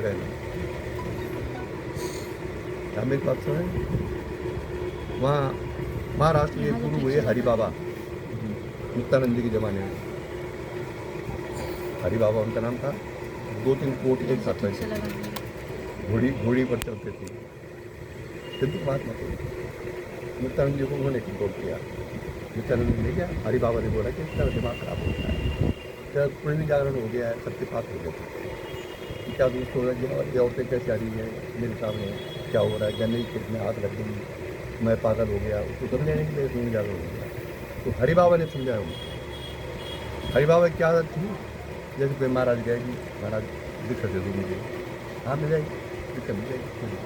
रहना। क्या मेरी बात सुने? वहाँ महाराष्ट्र के गुरु हुए हरि बाबा, मुक्तानंद जी के ज़माने में। हरि बाबा उनका नाम था। 2-3 कोट एक साथ रहते थे, घोड़ी पर चलते थे। सिद्ध बात मतलब मुक्तानंद जी को उन्होंने कंट्रोल किया। मुक्तानंद जी ने क्या, हरि बाबा ने बोला कि इसका दिमाग खराब होता है, क्या पुण्य जागरण हो गया है, सबके पास हो गया कि क्या दोस्त हो रहा है, ये औरतें कैसे आ रही है मेरे सामने, क्या हो रहा है, गन्ने की खेत में आग लग गई, मैं पागल हो गया, उसको समझाने के लिए पुण्य जागरण हो गया। तो हरि बाबा ने समझाया उनको। हरि बाबा की क्या आदत थी, जैसे कोई महाराज गए कि महाराज दिक्कत दे दो मुझे, हाँ मिल जाएगी, दिक्कत मिल जाएगी।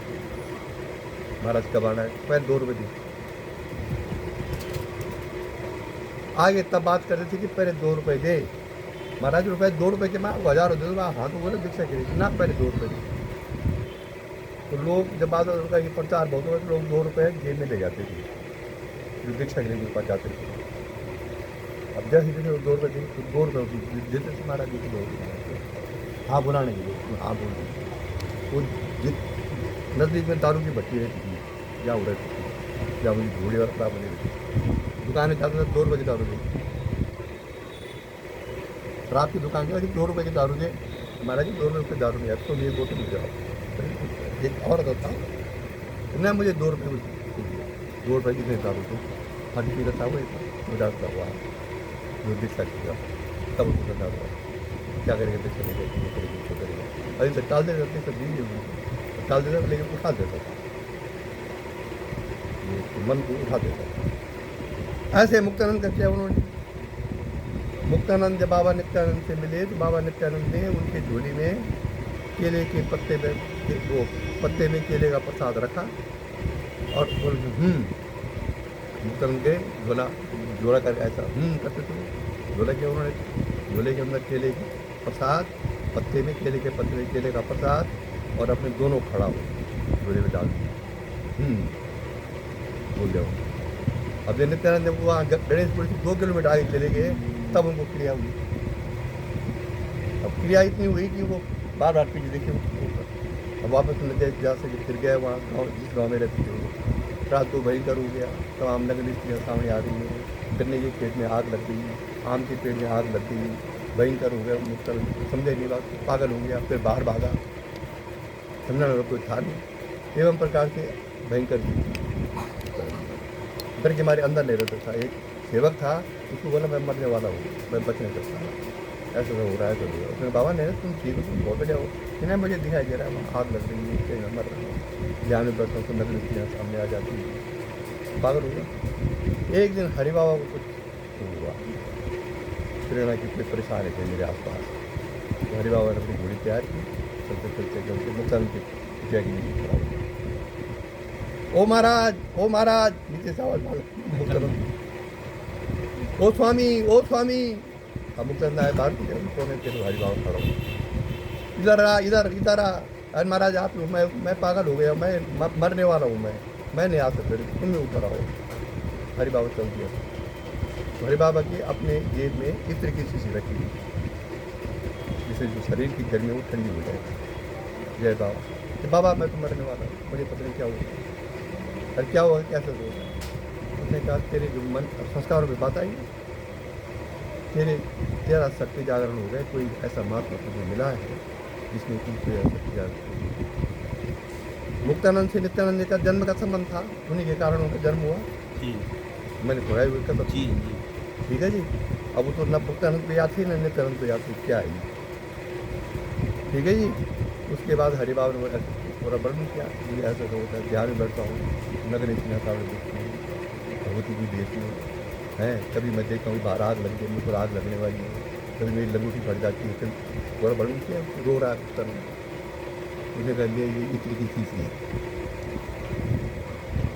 महाराज कब आना है, पैर 2 रुपये दी। आगे तब बात कर रहे थे कि पहले 2 रुपये दे। महाराज रुपये 2 रुपये के मैं 1000 दे दूँगा, हाँ तो बोले भिक्षा करेगी ना, पहले 2 रुपये दे। तो लोग जब बात का ये प्रचार बहुत हुआ तो लोग 2 रुपये जेब में ले जाते थे, जो भिक्षा के लिए पास जाते थे। अब जैसे जैसे 2 रुपये देंगे तो 2 रुपये देते थे महाराज जी को, 2 रुपये हाँ बुलाने के लिए, हाँ बोल रहे। वो नज़दीक में दारू की भट्टी रहती थी, या हो रहती थी, या उनकी घोड़ी और खराब बनी रहती थी। दुकान में जाते थे 2 रुपये की दारू दे, शराब की दुकान के 2 रुपये की दारू दे। महाराज जी 2 रुपये की दारू नहीं है तो ये बोतल मिल जाओ। एक और होता ना, मुझे 2 रुपये 2 रुपये की नहीं दारू दो, हट पी रहा था वो डालता हुआ जो दिखा किया तब उसको दारू क्या करेंगे, दिक्कत नहीं करेंगे, उसको करेंगे। अभी तक टाल देते थे, सब दीजिए टाल देता, लेकिन उठा देता था, मन को उठा देता था। ऐसे मुक्तानंद का किया उन्होंने। मुक्तानंद जब बाबा नित्यानंद से मिले तो बाबा नित्यानंद ने उनकी झोली में केले के पत्ते में, वो पत्ते में केले का प्रसाद रखा और मुक्तानंद के जोड़ा कर ऐसा करते थे। झोला किया उन्होंने, झोले के अंदर केले के प्रसाद, पत्ते में केले के पत्ते में केले का प्रसाद, और अपने दोनों खड़ा हो झोले में डाल दिया। बोल जाओ। अब जब नित्यानंद जब वहाँ गणेशपुर से 2 किलोमीटर आगे चले गए तब उनको क्रिया हुई। अब क्रिया इतनी हुई कि वो बार बार पीछे देखे ऊपर। अब वापस नदिया जा सके, फिर गए वहाँ गाँव, जिस गाँव में रहते थे। रात को भयंकर हो गया, तमाम नगरी स्त्रियाँ सामने आ रही हैं, गन्ने के खेत में आग लग गई, आम के पेड़ में आग लग गई, भयंकर हो गया। मुक्तानंद समझे नहीं बात, पागल हो गया, फिर बाहर भागा, समझना वाला कोई था नहीं। एवं प्रकार से भयंकर डर के हमारे अंदर नहीं रहता था। एक सेवक था, उसको बोला मैं मरने वाला हूँ, मैं बच नहीं सकता, ऐसा हो रहा है तो उसने बाबा ने तुम ठीक हो, तुम बहुत बढ़िया हो, नहीं मुझे दिखाई दे रहा है वहाँ आग लग रही है, मैं मर रहा हूँ, ध्यान में बैठता हूँ तो नगरी स्त्रियाँ सामने आ जाती है, पागल हो गया। एक दिन हरि बाबा को कुछ हुआ, प्रेरणा की कोई परेशान थे मेरे आसपास, तो हरि बाबा ने अपनी घोड़ी तैयार की, चलते चलते चलते मुक्तानंद की जैगी ओ महाराज नीचे से आवाज मार, ओ स्वामी अब मुक्तानंद आए बाहर की कोने से, हरि बाबा खड़ा हो, इधर आ, अरे महाराज आप, मैं पागल हो गया, मैं मरने वाला हूँ, मैं नहीं आ सकता, तुम ही ऊपर आओ। हरि बाबा चल दिया। तो हरि बाबा की अपने जेब में इस तरह की शीशी रखी हुई, जिससे जो शरीर की गर्मी वो ठंडी हो जाए। जय बाबा, कि बाबा मैं तो मरने वाला हूँ, मुझे पता नहीं क्या हुआ। अरे क्या हुआ, कैसे हो? उसने कहा तेरे जो मन संस्कारों में बात आई, तेरा शक्ति जागरण हो गया, कोई ऐसा महात्मा तुझे मिला है जिसमें तुमसे शक्ति जागरण। मुक्तानंद से नित्यानंद का जन्म का संबंध था, उन्हीं के कारण उनका जन्म हुआ जी। मैंने थोड़ा ही उसका जी ठीक है जी। अब वो तो न मुक्तानंद पे याद थी न नित्यानंद पे याद थी, क्या है ठीक है जी। उसके बाद हरि बाबा ने पूरा वर्णन किया, ये ऐसा होता है, ध्यान में बैठता हूँ, नगर इतना भगवती की देश में है, कभी मैं देखता हूँ बाहर आग लग गई, मुझ पर आग लगने वाली है, कभी मेरी लंगूटी फट जाती है, फिर पूरा वर्णन किया, रो रहा है पुत्र। उसने कह लिया ये इतनी की चीज़ है,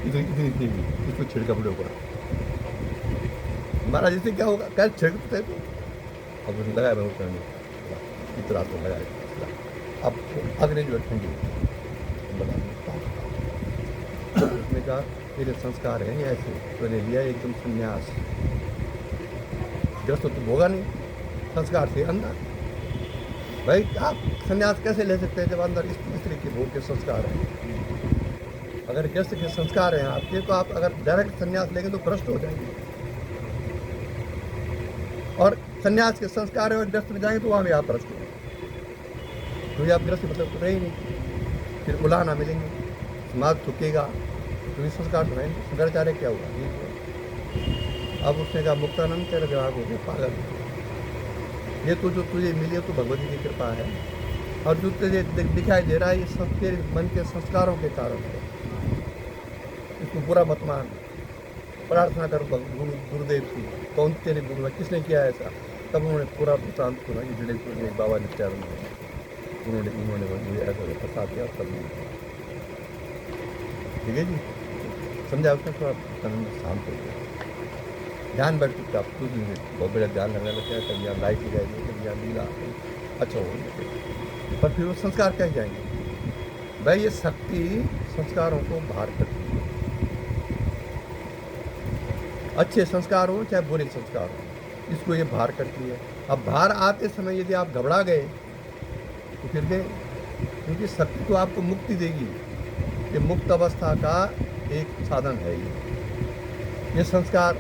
इतनी इसको छिड़का पड़े ऊपर। महाराज इससे क्या होगा, क्या छिड़कते तो अब उसने लगाया, मैं करने इतना तो लगाया, अब अग्नि जो ठंडी उसने कहा तेरे संस्कार हैं ऐसे, मैंने लिया एकदम संन्यास, ग्रस्त तो होगा नहीं, संस्कार से अंदर भाई आप संन्यास कैसे ले सकते हैं जब अंदर स्त्री के भोग के संस्कार हैं? अगर गृहस्थ के संस्कार हैं आपके, तो आप अगर डायरेक्ट संन्यास लेंगे तो भ्रष्ट हो जाएंगे। और संन्यास के संस्कार है और गृहस्थ में जाएंगे तो वहाँ भी आप भ्रष्ट होंगे, क्योंकि आप गृहस्थ मतलब तो रहे ही नहीं, फिर उलाहना मिलेंगे, समाज थुकेगा, क्योंकि संस्कार तो है। शंकराचार्य क्या हुआ? ये हुआ। अब उसने कहा मुक्तानंद तेरा जवाब हो गया, पागल, ये तो जो तुझे मिली है तो भगवती की कृपा है, और जो तुझे दिखाई दे रहा है ये सब तेरे मन के संस्कारों के कारण है। इसको बुरा मत मान, प्रार्थना कर गुरुदेव की, कौन तेरे गुरु है, किसने किया ऐसा? तब उन्होंने पूरा वृत्तांत सुना कि जडेश्वर में बाबा नित्यानंद उन्होंने मुझे ऐसा प्रसाद किया, तब ठीक है जी, समझा। उसने थोड़ा शांत हो गया, ध्यान बैठ चुका, आप कुछ नहीं, बहुत बड़ा ध्यान लगने लगता है, कभी यहाँ लाइट लगाई, कभी यहाँ लीला, अच्छा हो, पर फिर वो संस्कार कह जाएंगे। भाई ये शक्ति संस्कारों को बाहर करती है, अच्छे संस्कार हो चाहे बुरे संस्कार हो, इसको ये बाहर करती है। अब बाहर आते समय यदि आप घबरा गए तो फिर गए, क्योंकि शक्ति तो आपको मुक्ति देगी, ये मुक्त अवस्था का एक साधन है। ये संस्कार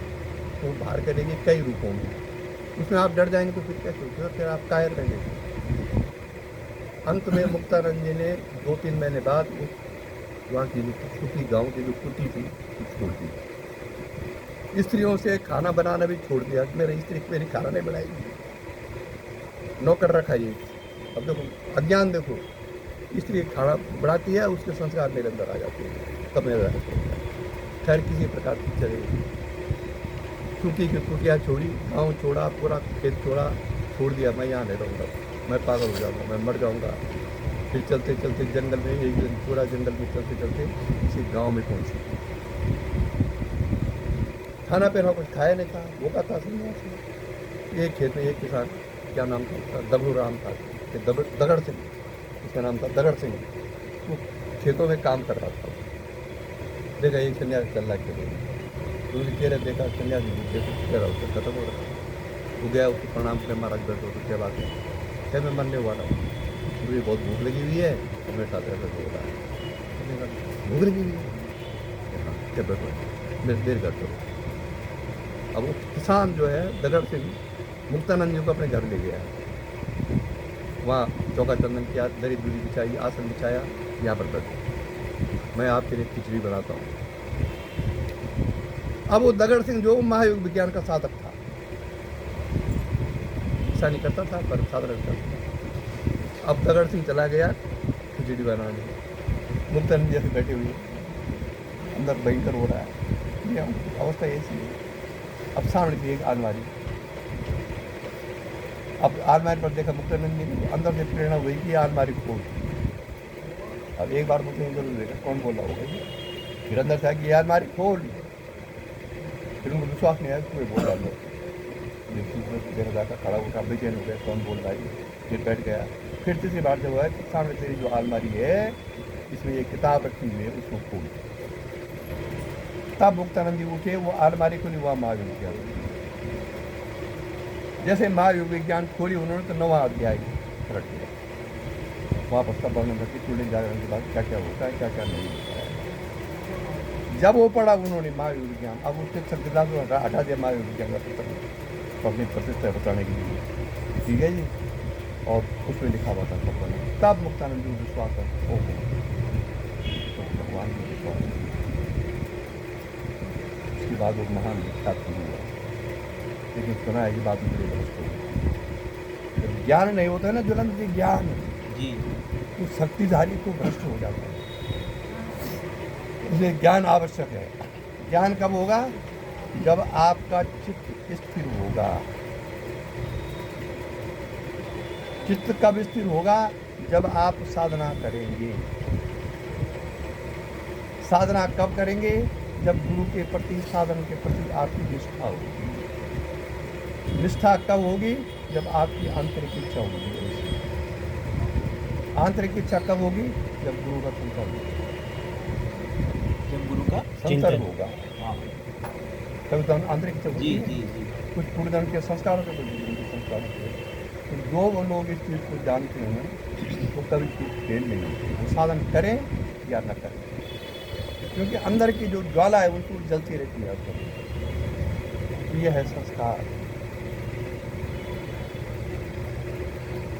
को बाहर करेंगे कई रूपों में, उसमें आप डर जाएंगे तो फिर कैसे होगा? फिर आप कायर रहेंगे। अंत में मुक्तानंद जी ने 2-3 महीने बाद वहाँ की जो कुटी, गाँव की जो कुटी थी छोड़ दी, स्त्रियों से खाना बनाना भी छोड़ दिया। मेरी स्त्री मेरी खाना नहीं बनाएगी, नौकर रखा ये। अब देखो अज्ञान, देखो स्त्री खाना बनाती है, उसके संस्कार मेरे अंदर आ जाते हैं, तब मेरा खैर किसी प्रकार की चलेगी। छुट्टी की कुटिया छोड़ी, गाँव छोड़ा, पूरा खेत छोड़ दिया, मैं यहाँ नहीं रहूँगा, मैं पागल हो जाऊँगा, मैं मर जाऊँगा। फिर चलते चलते जंगल में, एक दिन पूरा जंगल में चलते चलते किसी गांव में पहुंची। खाना पीना कुछ खाया नहीं था, भूखा था संन्यासी। एक खेत में एक किसान, क्या नाम था, दबरू राम था, दगड़ सिंह उसका नाम था, दगड़ सिंह, वो खेतों में काम कर रहा था। देखा एक सन्यासी चल रहा है खेतों में, तो उसने चेहरे देखा सन्यासी कह रहा, उसका खत्म हो रहा। वो गया, उसको प्रणाम कर, महाराज बैठो, तो क्या बात है? क्या मैं मरने वाला हूँ, मुझे बहुत भूख लगी हुई है, और मेरे साथ ऐसा हो रहा है। भूख लगी हुई है, हाँ क्या बैठो, मेरे देर कर दो। अब वो किसान जो है दगड़ सिंह मुक्तानंद जी को अपने घर ले गया, वहाँ चौका चंदन किया, दरी दूरी बिछाई, आसन बिछाया, यहाँ पर बैठो, मैं आपके लिए खिचड़ी बनाता हूँ। अब वो दगड़ सिंह जो महायुग विज्ञान का साधक था, ऐसा नहीं करता था पर साधक करता था। अब दगड़ सिंह चला गया खिचड़ी बनाने, मुक्तानंद जैसे बैठे हुए, अंदर भयंकर हो रहा है, ये अवस्था ऐसी है। अब सामने थी एक अलमारी, अब अलमारी पर देखा मुक्तानंद जी ने, अंदर से प्रेरणा हुई कि अलमारी को खोल। अब एक बार मुझे जरूर देखा कौन बोला होगा, फिर अंदर से आया कि ये अलमारी खोल। फिर उनको विश्वास नहीं आया, कोई बोला लो, देखा जाकर खड़ा उठा, बेचैन हो गया, कौन बोल रहा है, फिर बैठ गया। फिर तीसरी बार जब हुआ कि सामने तेरी जो अलमारी है इसमें एक किताब रखी हुई है, उसको खोल। तब मुक्तानंद जी उठे, वो अलमारी खोली, वहाँ महायुग विज्ञान, जैसे महायुग विज्ञान खोली उन्होंने तो 9वां अध्याय पलट दिया। वहाँ पर सब वर्णन करके कुंडली जागरण के बाद क्या क्या होता है, क्या क्या नहीं होता है। जब वो पढ़ा उन्होंने महायुग विज्ञान, अब उसके शक्तिदास को हटा दिया महायुग विज्ञान का पुस्तक अपनी प्रतिष्ठा बताने के लिए, ठीक है जी, और उसमें लिखा हुआ था सब। तब मुक्तानंद जी विश्वास है, भगवान को विश्वास। उसके बाद वो महान विख्यात हुआ, लेकिन सुना है कि बात में भ्रष्ट हो। जब ज्ञान नहीं होता है ना ज्वलंत जी, ज्ञान जी, तो शक्तिधारी को भ्रष्ट हो जाता है। इसलिए ज्ञान आवश्यक है। ज्ञान कब होगा? जब आपका चित्त स्थिर होगा। चित्त कब स्थिर होगा? जब आप साधना करेंगे। साधना कब करेंगे? जब गुरु के प्रति, साधन के प्रति आपकी निष्ठा होगी। निष्ठा कब होगी? जब आपकी आंतरिक इच्छा होगी। आंतरिक इच्छा कब होगी? जब गुरु का संकल्प होगा, जब गुरु का संकल्प होगा, तभी तो आंतरिक इच्छा होगी। जी जी जी, कुछ पूर्वजन्म के संस्कारों से, कुछ जीवन के संस्कारों से। तो जो लोग इस चीज़ को जानते हैं वो कभी फेल नहीं होते, वो साधन करें या न करें, क्योंकि अंदर की जो ज्वाला है वो जलती रहती है तो ये है संस्कार।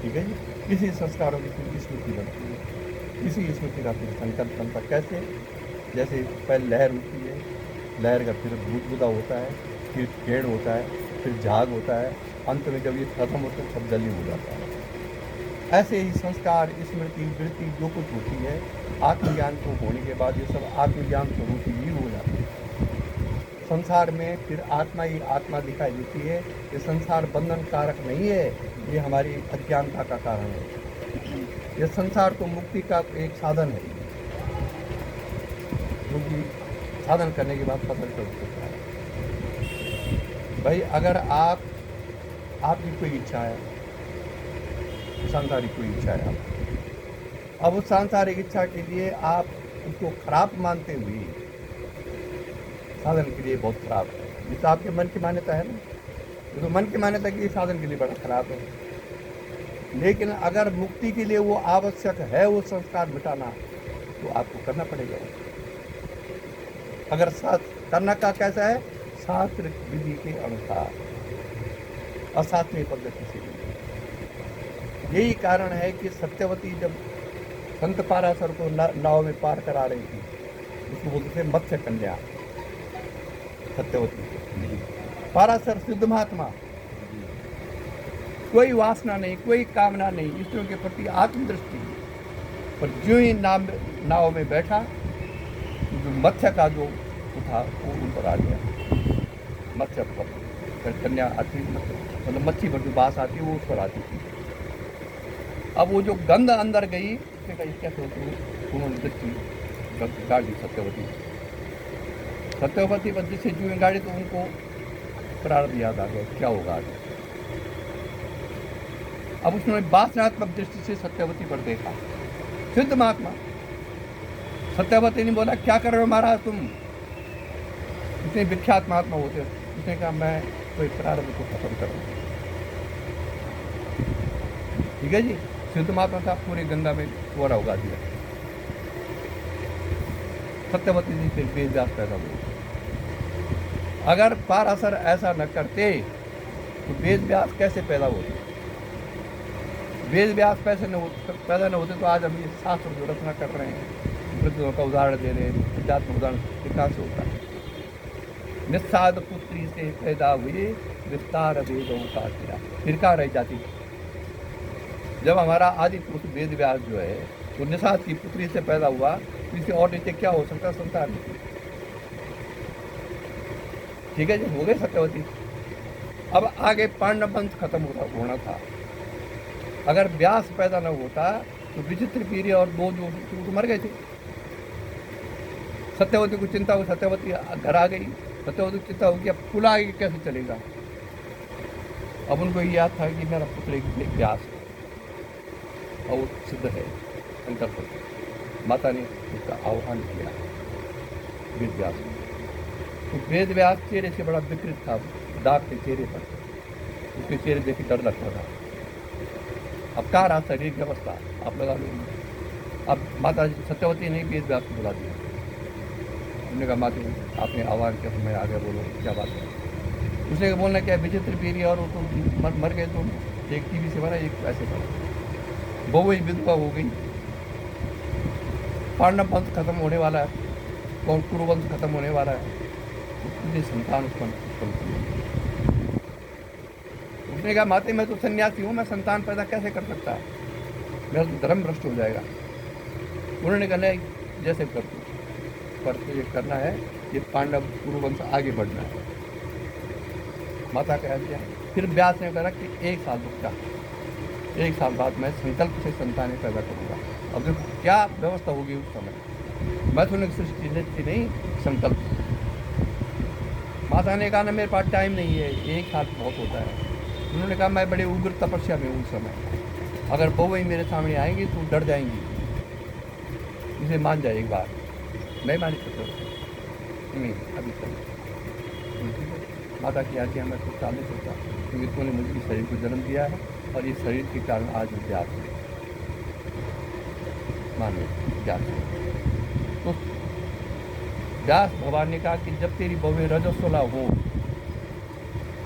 ठीक है जी, इसी संस्कारों की फिर स्मृति बनती है, इसी स्मृति का फिर संकल्प बनता। कैसे? जैसे पहले लहर उठती है, लहर का फिर बुदबुदा होता है, फिर पेड़ होता है, फिर झाग होता है, अंत में जब ये खत्म होता है सब जली हो जाता है। ऐसे ही संस्कार, स्मृति, वृत्ति जो कुछ होती है आत्मज्ञान को होने के बाद ये सब आत्मज्ञान स्वरूप ही हो जाती है। संसार में फिर आत्मा ही आत्मा दिखाई देती है। ये संसार बंधन कारक नहीं है, ये हमारी अज्ञानता का कारण है। ये संसार तो मुक्ति का एक साधन है, क्योंकि साधन करने के बाद पता चल सकता है। भाई अगर आपकी कोई इच्छा है, सांसारिक कोई इच्छा है, अब उस सांसारिक इच्छा के लिए आप उसको खराब मानते हुए साधन के लिए बहुत खराब है, जिस आपके मन की मान्यता है ना, तो मन की मान्यता की साधन के लिए बड़ा खराब है। लेकिन अगर मुक्ति के लिए वो आवश्यक है वो संस्कार मिटाना, तो आपको करना पड़ेगा। अगर करना का कैसा है? शास्त्र विधि के अनुसार, अशास्त्रीय पद्धति से नहीं। यही कारण है कि सत्यवती जब संत पाराशर को नाव में पार करा रही थी, उसको बोलते थे मत्स्य कन्या सत्यवती। पाराशर शुद्ध महात्मा, कोई वासना नहीं, कोई कामना नहीं, ईश्वर के प्रति आत्मदृष्टि। पर जो ही नाव में बैठा, जो मत्स्य का जो था वो उन पर आ गया। मत्स्य पर कन्या आती, मतलब मच्छी पर जो बास आती है वो उस पर आती थी। अब वो जो गंध अंदर गई, उसने कहा कैसे होती है, उन्होंने दृष्टि गाड़ी सत्यवती पर जिससे जुए गाड़ी, तो उनको प्रारंभ याद आ गया क्या होगा आगे। अब उसने वासनात्मक दृष्टि से सत्यवती पर देखा। सिद्ध महात्मा सत्यवती ने बोला क्या कर रहे हो महाराज तुम, इतने विख्यात महात्मा होते। उसने कहा मैं कोई प्रारंभ को खत्म कर रहा हूँ। ठीक है जी, सिद्ध महात्मा था, पूरी गंगा में फुहारा उगा दिया। सत्यवती जी फिर वेद व्यास पैदा हुए। अगर पाराशर ऐसा न करते तो वेद व्यास कैसे पैदा होते? वेद व्यास पैदा न होते तो आज हम ये शास्त्र जो रचना कर रहे हैं, वृद्धों का उदाहरण दे रहे हैं, अध्यात्म उदाहरण, ये कहाँ से होता है? निस्साद पुत्री से पैदा हुए विस्तार वेदों का किया, फिर कहाँ रह जाती? जब हमारा आदि पुरुष वेद व्यास जो है वो निषाद की पुत्री से पैदा हुआ, तो इसे और नीचे क्या हो सकता संसार में? ठीक है जी, हो गए सत्यवती। अब आगे पांडव वंश खत्म होना था। अगर व्यास पैदा न होता तो विचित्र पीरी और दो जो तो मर गए थे। सत्यवती को चिंता हुई, सत्यवती घर आ गई। सत्यवती को चिंता होगी अब कुल आगे कैसे चलेगा। अब उनको याद था कि मेरा पुत्र एक व्यास है और वो सिद्ध है, संकल्प। माता ने उसका आह्वान किया वेद व्यास को। तो वेद व्यास चेहरे से बड़ा विकृत था, दाग के चेहरे पर, उसके चेहरे देख के डर लगता था। अब कहाँ रहा शरीर की अवस्था आप लगा लो। अब माता सत्यवती ने वेद व्यास को बुला दिया। उन्होंने कहा माता आपने आह्वान किया तो मैं आगे बोलो क्या बात है। उसने बोलना क्या विचित्र पीरी और तो मर गए, तो एक टीवी से भरा एक ऐसे भरा। बहु विधवा हो गई, पांडव वंश खत्म होने वाला है और कुरुवंश खत्म होने वाला है। उसने संतान उत्पन्न की। उसने कहा माते मैं तो सन्यासी हूँ, मैं संतान पैदा कैसे कर सकता, मेरा तो धर्म भ्रष्ट हो जाएगा। उन्होंने कहा नहीं, जैसे कर दो, पर ये करना है, ये पांडव कुरुवंश आगे बढ़ना है। माता कह दिया। फिर व्यास ने कहा कि 1 साल रुक जा, 1 साल बाद मैं संकल्प से संतानें पैदा करूँगा। अब देखो क्या व्यवस्था होगी उस समय। मैं तो सृष्टि नहीं, संकल्प। माता ने कहा ना मेरे पास टाइम नहीं है, 1 साल बहुत होता है। उन्होंने कहा मैं बड़े उग्र तपस्या में हूँ उस समय, अगर बहुएं मेरे सामने आएंगी तो डर जाएंगी, इसे मान जाए एक बार। नहीं मान सकते नहीं अभी तक। माता की आज्ञा मैं कुछ साल नहीं सकता, क्योंकि तूने मुझे शरीर को जन्म दिया है और इस शरीर के कारण आज मैं व्यास हूँ, मानो व्यास हूँ। तो व्यास भगवान ने कहा कि जब तेरी बहुएं रजस्वला हो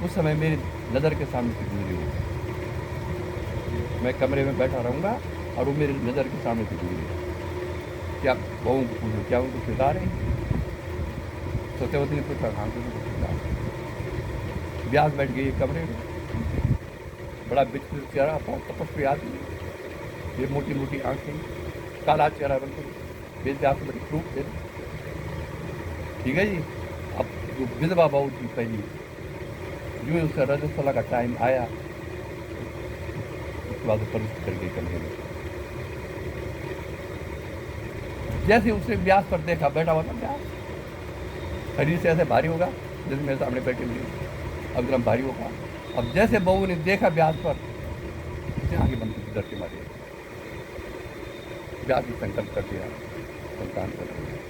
उस समय मेरी नज़र के सामने से गुजरी हो, मैं कमरे में बैठा रहूँगा और वो मेरी नज़र के सामने से गुजरी। क्या बहुओं को पूछो, क्या उनको स्वीकार है? सत्यवती ने पूछा, हाँ तो उनको स्वीकार। व्यास बैठ गई एक कमरे में, बड़ा विचित्र चेहरा, बहुत तपस्वी आदमी, ये मोटी मोटी आंखें, काला चेहरा बिल्कुल, वेद व्यास बड़ी प्रूफ थे। ठीक है जी। अब जो विधवा बहू थी पहली, यूँ ही उसका रजस्वला का टाइम आया, उसके बाद वो प्रविष्ट कर गई कमरे में। जैसे उसने व्यास पर देखा, बैठा हुआ था व्यास, शरीर से ऐसे भारी होगा जैसे मेरे सामने बैठे हुए, अब एकदम भारी होगा। अब जैसे बहू ने देखा व्यास पर, उसे आगे बंद की डर के मारे व्यास ने संकल्प कर दिया, संतान कर दिया।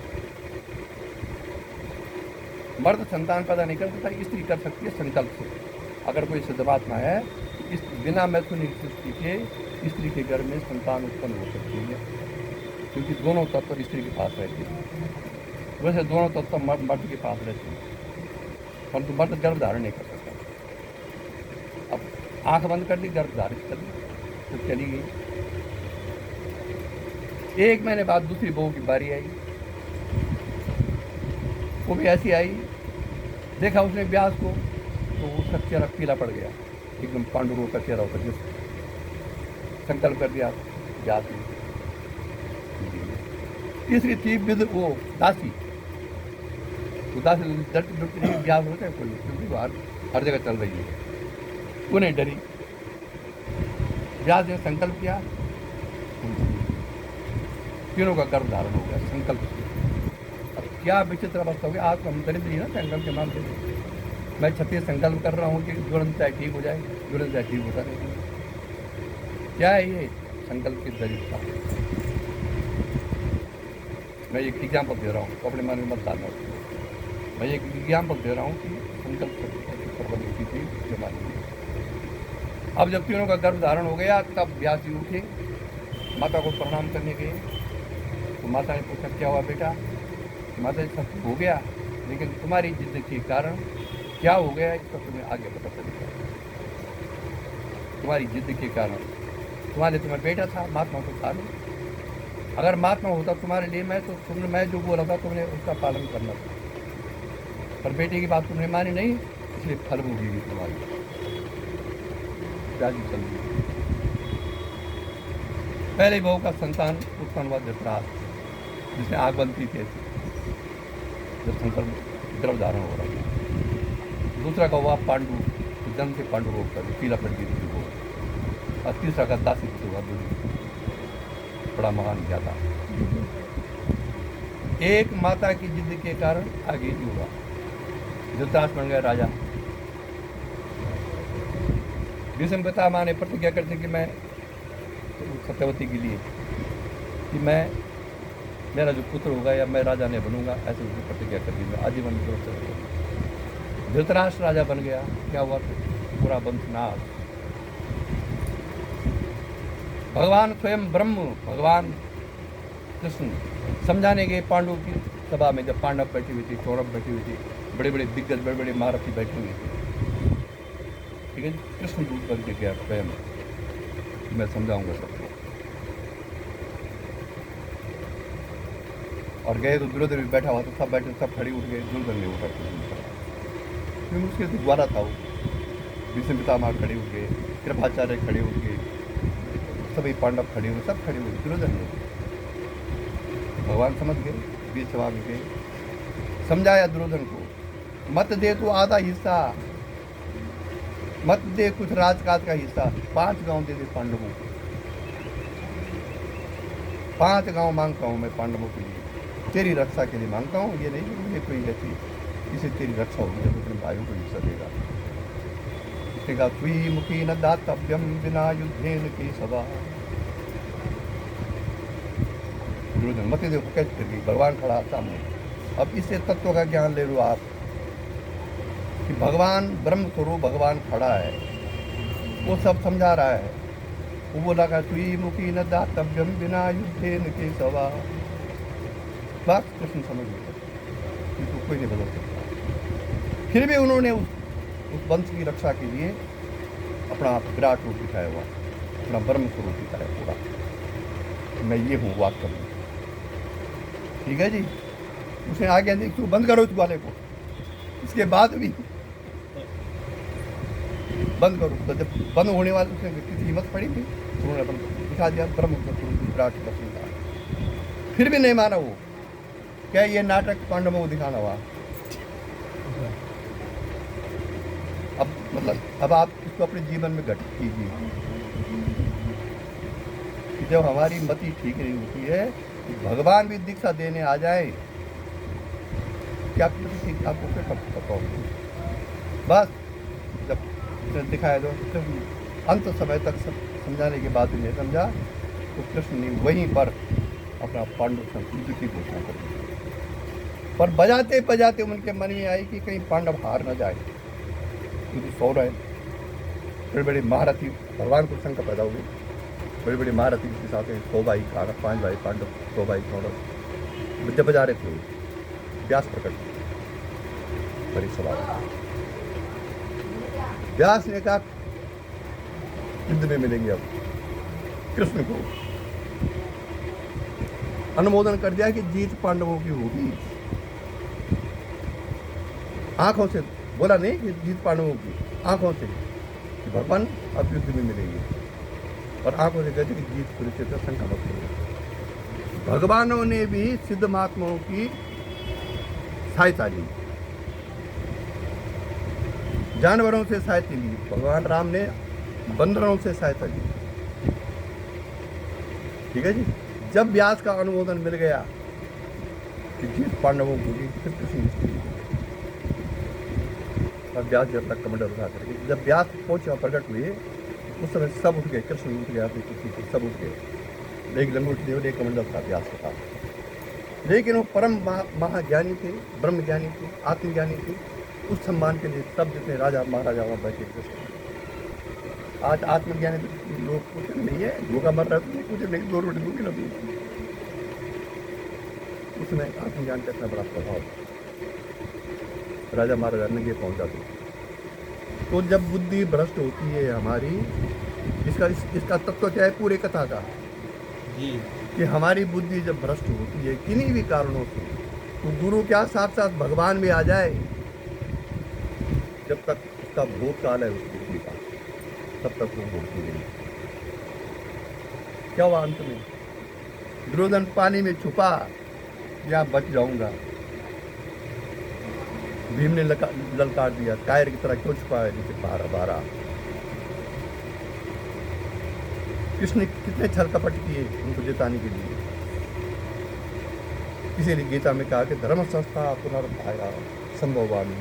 मर्द संतान पैदा नहीं कर सकता, स्त्री कर सकती है संकल्प से। अगर कोई सिद्धात्मा है, इस बिना मैथुनिक सृष्टि के स्त्री के गर्भ में संतान उत्पन्न हो सकती है, क्योंकि दोनों तत्व स्त्री के पास रहते हैं। वैसे दोनों तत्व मर्द के पास रहते हैं, परंतु मर्द गर्भ धारण नहीं कर सकता। अब आंख बंद कर दी, गर्भ धारित कर दी, तो चली गई। 1 महीने बाद दूसरी बहू की बारी आई, वो भी ऐसी आई। देखा उसने व्यास को, तो उसका चेहरा पीला पड़ गया, एकदम पांडुरों का चेहरा होता, जिस संकल्प कर दिया व्यास ने। तीसरी थी वो दासी, वो दासी डरती डरती नहीं, व्यास होता है कोई, क्योंकि वो हर जगह चल रही है, वो नहीं डरी। व्यास ने संकल्प किया, तीनों का गर्भ धारण हो गया संकल्प से। अब क्या विचित्र अवस्था हो गई, आज तो हम दरिद्र ही ना संकल्प के मामले में। मैं 36 संकल्प कर रहा हूँ कि तुरंत चाहे ठीक हो जाए, तुरंत चाहे ठीक होता नहीं। क्या है ये संकल्प की दरिद्रता? मैं एक एग्जाम्पल दे रहा हूँ, तो अपने मन में मत डालना। मैं एक एग्जाम्पल दे रहा हूँ कि संकल्प की थी जमाने में। अब जब तीनों का गर्भ धारण हो गया, तब व्यास जी उठे, माता को प्रणाम करने गए। तो माता ने पूछा, क्या हुआ बेटा? माता जी, सब हो गया, लेकिन तुम्हारी जिद के कारण क्या हो गया इसका तुम्हें आगे पता चलेगा। तुम्हारी जिद के कारण, तुम्हारा बेटा था, महात्मा तो था नहीं। अगर महात्मा होता तुम्हारे लिए, मैं जो बोला था तुमने उसका पालन करना था, पर बेटे की बात तुमने मानी नहीं, इसलिए फल भोगी तुम्हारी। पहले बहू का संतान उत्पन्न हुआ धृतराष्ट्र, जिसने आग बंद की थी, जब संकल्प द्रव धारण हो रहा था। दूसरा का हुआ पांडु, जन्म से पांडु रोग कर पीला पड़ गई थी वो। और तीसरा का दासी हुआ दूरी, बड़ा महान ज्ञाता। एक माता की जिद के कारण आगे ही हुआ, धृतराष्ट्र बन गया राजा। भीष्म पितामह ने प्रतिज्ञा करते कि मैं सत्यवती के लिए कि मैं मेरा जो पुत्र होगा या मैं राजा नहीं बनूंगा, ऐसे उसने प्रतिज्ञा कर दी। मैं आजीवन धृतराष्ट्र राजा बन गया। क्या हुआ? पूरा वंशनाश। भगवान स्वयं ब्रह्म, भगवान कृष्ण समझाने गए पांडवों की सभा में, जब पांडव बैठी हुई थी, कौरव बैठी हुई थी, बड़े बड़े दिग्गज, बड़े बड़े महारथी बैठे हुए थे। ठीक है, कृष्ण दूत बन के गया स्वयं, मैं समझाऊंगा सबको। और गए तो दुर्योधन भी बैठा हुआ, तो सब बैठे, सब खड़े उठ गए। दुर्योधन ने उठा, क्योंकि उसके द्वारा था वो। भीष्म पितामह खड़े उठ गए, कृपाचार्य खड़े उठ गए, सभी पांडव खड़े हुए, सब खड़े हुए। दुर्योधन ने, भगवान समझ गए, बीच सभा में गए, समझाया दुर्योधन को, मत दे तू आधा हिस्सा, मत दे कुछ राजकाज का हिस्सा, 5 गांव दे दे पांडवों को। 5 गांव मांगता हूँ मैं पांडवों के लिए, तेरी रक्षा के लिए मांगता हूँ। ये नहीं कि मुझे कोई रहती, इसे तेरी रक्षा होगी जब अपने भाइयों को हिस्सा देगा। उसने कहा, तुई मुखी न दातव्यम बिना युद्धेन की सभा। दुर्योधन मत देखो कैसे कर गई, भगवान खड़ा सामने। अब इससे तत्व का ज्ञान ले लो आप कि भगवान ब्रह्म स्वरूप, भगवान खड़ा है, वो सब समझा रहा है। वो बोला का तुई मुखी न दातव्यम बिना युद्धे न के सवा। बस कृष्ण समझ गए कि कोई नहीं बदल सकता। फिर भी उन्होंने उस वंश की रक्षा के लिए अपना विराट रूप दिखाया हुआ, अपना ब्रह्म स्वरूप दिखाया पूरा। मैं ये हूँ वास्तव में। ठीक है जी। उसने आगे देख तू बंद करो इस वाले को। इसके बाद भी बंद करो। तो जब बंद होने वाले उसने किसी हिम्मत पड़ी थी, उन्होंने अपन दिखा दिया ब्रह्म स्वरूप विराट लक्ष्मी का। फिर भी नहीं माना वो। क्या ये नाटक पांडवों को दिखाना हुआ? अब मतलब अब आप इसको अपने जीवन में घटित कीजिए कि जब हमारी मति ठीक नहीं होती है, भगवान भी दीक्षा देने आ जाए, क्या ठीक आपको फिर बताओगे? बस जब उसने दिखाया तो अंत समय तक समझाने के बाद भी नहीं समझा, तो कृष्ण ने वहीं पर अपना पांडव संस्कृति की घोषणा कर दी। पर बजाते बजाते उनके मन में आई कि कहीं पांडव हार न जाए, क्योंकि सो रहे बड़े बड़े महारथी, भगवान को शंका पैदा हुई। बड़े बड़े महारथी के साथ 100 भाई, 5 भाई पांडव, 100 भाई कौरव जब बजा रहे थे। व्यास प्रकट बड़ी सवाल। व्यास ने कहा युद्ध में मिलेंगे। अब कृष्ण को अनुमोदन कर दिया कि जीत पांडवों की होगी। आंखों से बोला नहीं कि जीत पांडवों की, आंखों से कि भगवान अब युद्ध में मिलेंगे, और आंखों से कहते कि जीत कुरुक्षेत्र शंका मत करो। भगवानों ने भी सिद्ध महात्माओं की सहायता ली, जानवरों से सहायता ली। भगवान राम ने बंदरों से सहायता ली। ठीक है जी। जब व्यास का अनुमोदन मिल गया कि जीत पांडवों को होगी, फिर कृष्ण और व्यास जब तक कमंडल उठा करके, जब व्यास पहुंचे और प्रकट हुए, उस समय सब उठ गए। कृष्ण उठ गया, सब उठ गए। एक लंगोट देव, एक कमंडल था व्यास के पास। लेकिन वो परम महाज्ञानी थे, ब्रह्म ज्ञानी थे, आत्मज्ञानी थे। उस सम्मान के लिए सब जितने राजा महाराजा वहाँ बैठे कृष्ण। आज आत्मज्ञानी लोग कुछ नहीं है, भूखा मर रहा है, कुछ नहीं, 2 रोटी दूंगी ना दूंगी। उसमें आत्मज्ञान का इतना बड़ा प्रभाव। राजा महाराजा ने ये पहुंचा दो। तो जब बुद्धि भ्रष्ट होती है हमारी, इसका तत्व क्या है पूरे कथा का जी, कि हमारी बुद्धि जब भ्रष्ट होती है किन्हीं भी कारणों से, तो गुरु क्या साथ साथ भगवान भी आ जाए, जब तक उसका भोग काल है उस बुद्धि का, तब तक वो भोगती नहीं। क्या हुआ अंत में? दुर्योधन पानी में छुपा, या बच जाऊंगा। भीम ने ललकार दिया, कायर की तरह क्यों छुपा है नीचे 12। कृष्ण ने कितने छल कपट किए उनको जिताने के लिए। इसीलिए गीता में कहा कि धर्म संस्था पुनर्धारा संभवामि।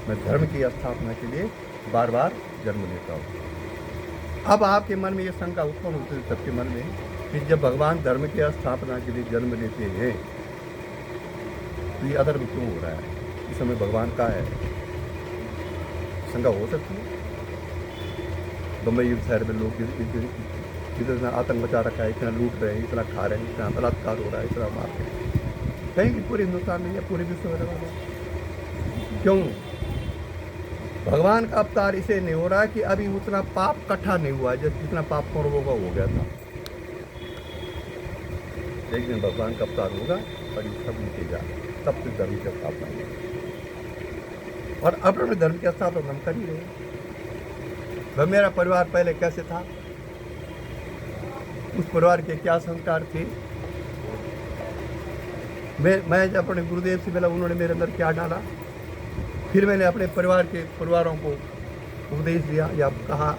मैं धर्म की स्थापना के लिए बार बार जन्म लेता हूँ। अब आपके मन में ये शंका उत्पन्न होती है सबके मन में कि जब भगवान धर्म की स्थापना के लिए जन्म लेते हैं, तो ये अधर्म क्यों हो रहा है? इस समय भगवान का है, शंका हो सकती है। बम्बई शहर में लोग इतना आतंक मचा रखा है, इतना लूट रहे हैं, इतना खा रहे हैं, इतना बलात्कार हो रहा है, इतना मार रहे हैं, कहीं भी पूरे हिंदुस्तान में या पूरे विश्व में लगा है। क्यों? भगवान का अवतार इसे नहीं हो रहा कि अभी उतना पाप इकट्ठा नहीं हुआ है जितना पाप कौरवों का हो गया था। एक दिन भगवान का अवतार होगा और ये सब मिटेगा, तब से धर्म की स्थापना होगी। और अपने धर्म की स्थापना हम कर ही रहे। मेरा परिवार पहले कैसे था, उस परिवार के क्या संस्कार थे, मैं जब अपने गुरुदेव से मिला उन्होंने मेरे अंदर क्या डाला, फिर मैंने अपने परिवारों को उपदेश दिया या कहा,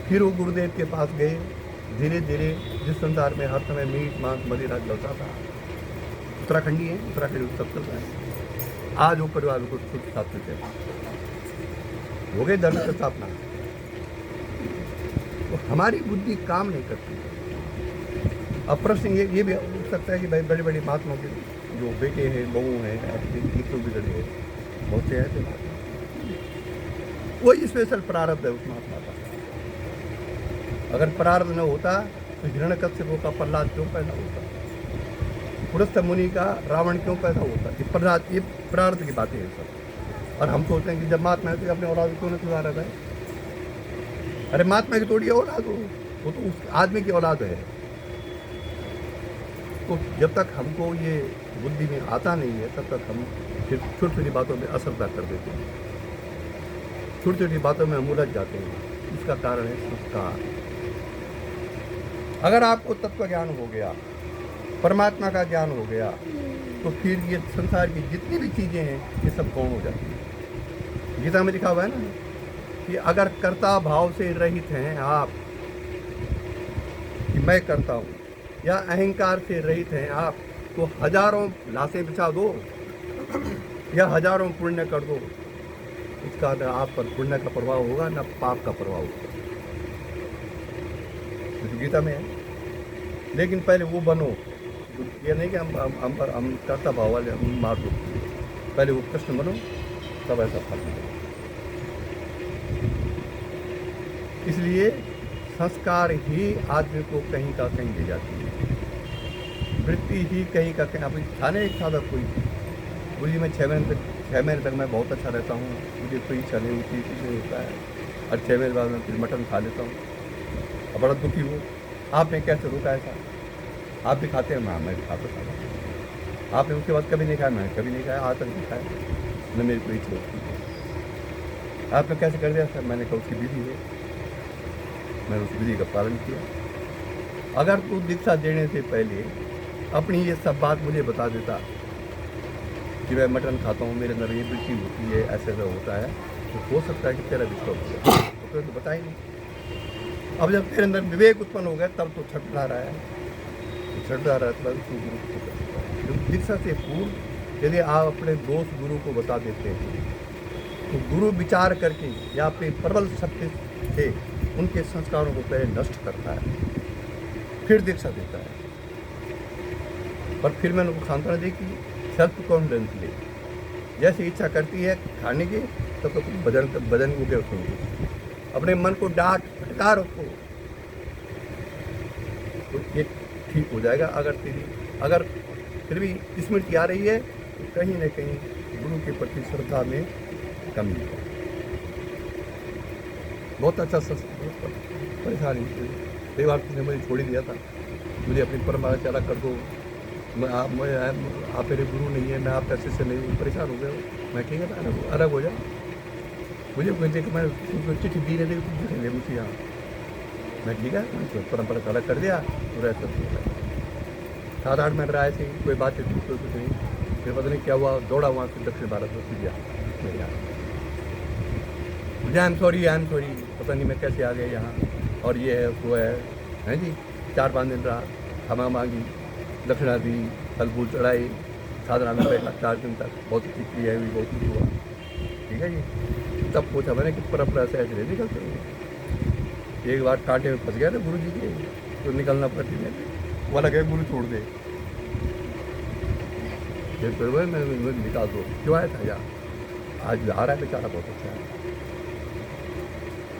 फिर वो गुरुदेव के पास गए। धीरे धीरे जिस संसार में हर समय मीट मांस मदिरा चलता था, उत्तराखंडी है, उत्तराखंड सब चल रहा है, आज वो परिवार को सुख सात्विक है, हो गए धर्म की स्थापना। तो हमारी बुद्धि काम नहीं करती। अब प्रश्न ये भी हो सकता है कि भाई बड़े बड़े महात्माओं के जो बेटे हैं, बहू हैं, तो बिगड़े हैं, बहुत से ऐसे कोई स्पेशल प्रारब्ध है उस महात्मा का। अगर प्रारब्ध न होता तो हिरण्यकश्यप का प्रहलाद क्यों पैदा होता, पुरस्त मुनि का रावण क्यों पैदा होता? ये प्रारब्ध की बातें हैं सब। और हम सोचते हैं कि जब महात्मा है तो अपने औलाद क्यों न सुधारा है। अरे महात्मा की थोड़ी औलाद हो, वो तो उस आदमी की औलाद है। तो जब तक हमको ये बुद्धि में आता नहीं है तब तक हम फिर छोटी छोटी बातों में असरदा कर देते हैं, छोटी छोटी बातों में हम उलझ जाते हैं। इसका कारण है संस्कार। अगर आपको तत्व ज्ञान हो गया, परमात्मा का ज्ञान हो गया, तो फिर ये संसार की जितनी भी चीज़ें हैं ये सब गौण हो जाती हैं। गीता में लिखा हुआ है ना कि अगर कर्ता भाव से रहित हैं आप, कि मैं करता हूँ, या अहंकार से रहित हैं आप, तो हजारों लाशें बिछा दो या हजारों पुण्य कर दो, इसका न आप पर पुण्य का प्रभाव होगा न पाप का प्रभाव होगा। तो गीता में है। लेकिन पहले वो बनो, ये नहीं कि हम कर्ता भाव वाले हम मार दो, पहले वो कृष्ण बनो तब ऐसा फल मिलेगा। इसलिए संस्कार ही आदमी को कहीं का कहीं ले जाती है, वृत्ति ही कहीं का कहीं। अभी खाने एक साधक कोई बोली मैं 6 महीने तक मैं बहुत अच्छा रहता हूँ, मुझे कोई इच्छा नहीं होती, कुछ नहीं होता है, और 6 महीने बाद मैं फिर मटन खा लेता हूँ और बड़ा दुखी हूँ। आपने कैसे रोका ऐसा? आप भी खाते हैं? मैं भी खाता था। आपने उसके बाद कभी नहीं खाया? मैं कभी नहीं खाया, आज तक नहीं खाया, न मेरी कोई इच्छा होती है। आपने कैसे कर दिया? सर मैंने कहा उसकी विधि है, मैंने उस विधि का पालन किया। अगर तू दीक्षा देने से पहले अपनी ये सब बात मुझे बता देता कि मैं मटन खाता हूँ, मेरे अंदर ये वृत्ति होती है, ऐसा ऐसा होता है, तो हो सकता है कि तेरा विश्वास हो जाए। तो बता ही नहीं। अब जब तेरे अंदर विवेक उत्पन्न हो गया तब तो छटपटा रहा है, छटपटा रहा है, तब गुरु दीक्षा से पूर्व यदि आप अपने दोस्त गुरु को बता देते हैं तो गुरु विचार करके या अपने प्रबल शक्ति से उनके संस्कारों को पहले नष्ट करता है, फिर दीक्षा देता है। पर फिर मैंने उनको सांत्वना दी कि सेल्फ कॉन्फिडेंस ले, जैसे इच्छा करती है खाने की तब तो बदन को क्या सुनो, अपने मन को डांट फटकार उसको, तो ये ठीक हो जाएगा। अगर फिर भी स्मृति आ रही है तो कहीं न कहीं गुरु के प्रति श्रद्धा में कमी है। बहुत अच्छा परेशानी कई बार तुमने मुझे छोड़ ही दिया था, मुझे अपनी परंपरा से अलग कर दो, आप मेरे गुरु नहीं है, मैं आपका शिष्य नहीं हूँ, परेशान हो गए। मैं ठीक है अलग हो जाए, मुझे मुझे मैं चिट्ठी दी नहीं दी मुझसे यहाँ, मैं ठीक है परंपरा से अलग कर दिया तो ऐसा 7-8 महीने रहा ऐसे कोई बात नहीं, कुछ नहीं। फिर पता नहीं क्या हुआ, दौड़ा वहाँ से दक्षिण भारत में सीधा मेरे यहाँ। मुझे आई एम सॉरी पता नहीं मैं कैसे आ गया यहाँ, और ये है वो है जी। 4-5 दिन रहा, क्षमा मांगी, दक्षिणा दी, फल फूल चढ़ाई, साधना में बैठा 4 दिन तक, बहुत क्रिया हुई, बहुत कुछ हुआ, ठीक है जी। तब पूछा मैंने कि परंपरा से ऐसे नहीं निकलते हैं। एक बार कांटे में फंस गया था गुरु जी के, तो निकलना पड़ती है, वो लगे गुरु छोड़ दे, फिर वही मैं निकाल दो, क्यों आया था यार, आज आ रहा है बेचारा, बहुत अच्छा है।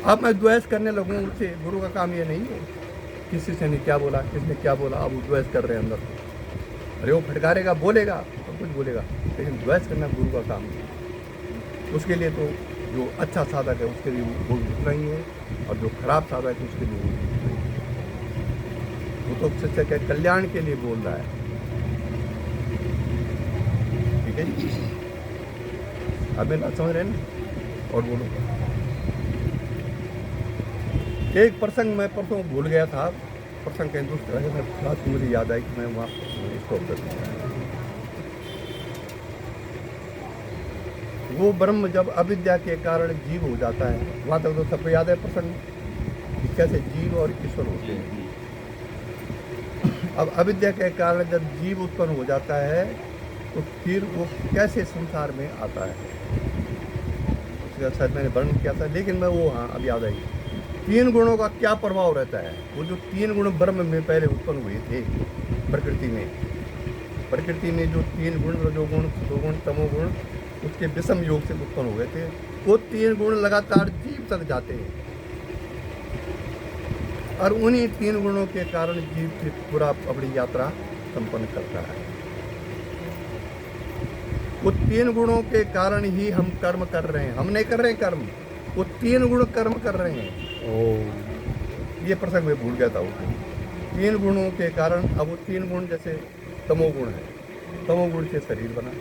अब मैं द्वेष करने लगूँ उससे, गुरु का काम ये नहीं है। किसी से ने क्या बोला, किसने क्या बोला, अब वो द्वेष कर रहे हैं अंदर। अरे वो फटकारेगा, बोलेगा, सब कुछ बोलेगा, लेकिन द्वेष करना गुरु का काम नहीं। उसके लिए तो जो अच्छा साधक है उसके लिए वो उतना ही है, और जो खराब साधक है उसके लिए वो तो सच्चे के कल्याण के लिए बोल रहा है, ठीक है जी। अब मेरी बात समझ रहे हैं ना? और बोलो, एक प्रसंग मैं परसों भूल गया था, प्रसंग कहीं दूसरा है, बात मुझे याद आई कि मैं वहाँ स्टॉप कर दिया। वो ब्रह्म जब अविद्या के कारण जीव हो जाता है, वहाँ तक तो सबको याद है प्रसंग कि कैसे जीव और ईश्वर होते हैं। अब अविद्या के कारण जब जीव उत्पन्न हो जाता है तो फिर वो कैसे संसार में आता है, उसका शायद मैंने वर्णन किया था, लेकिन मैं वो हाँ अब याद आई। 3 गुणों का क्या प्रभाव रहता है। वो जो 3 गुण ब्रह्म में पहले उत्पन्न हुए थे प्रकृति में जो 3 गुण, रजोगुण, सतोगुण, तमोगुण, उसके विषम योग से उत्पन्न हुए थे, वो 3 गुण लगातार जीव तक जाते हैं और उन्हीं 3 गुणों के कारण जीव फिर पूरा अपनी यात्रा संपन्न करता है। वो 3 गुणों के कारण ही हम कर्म कर रहे हैं, हम नहीं कर रहे हैं कर्म, वो 3 गुण कर्म कर रहे हैं। ये प्रसंग में भूल गया था उसमें। 3 गुणों के कारण, अब वो 3 गुण जैसे तमोगुण है, तमोगुण से शरीर बना,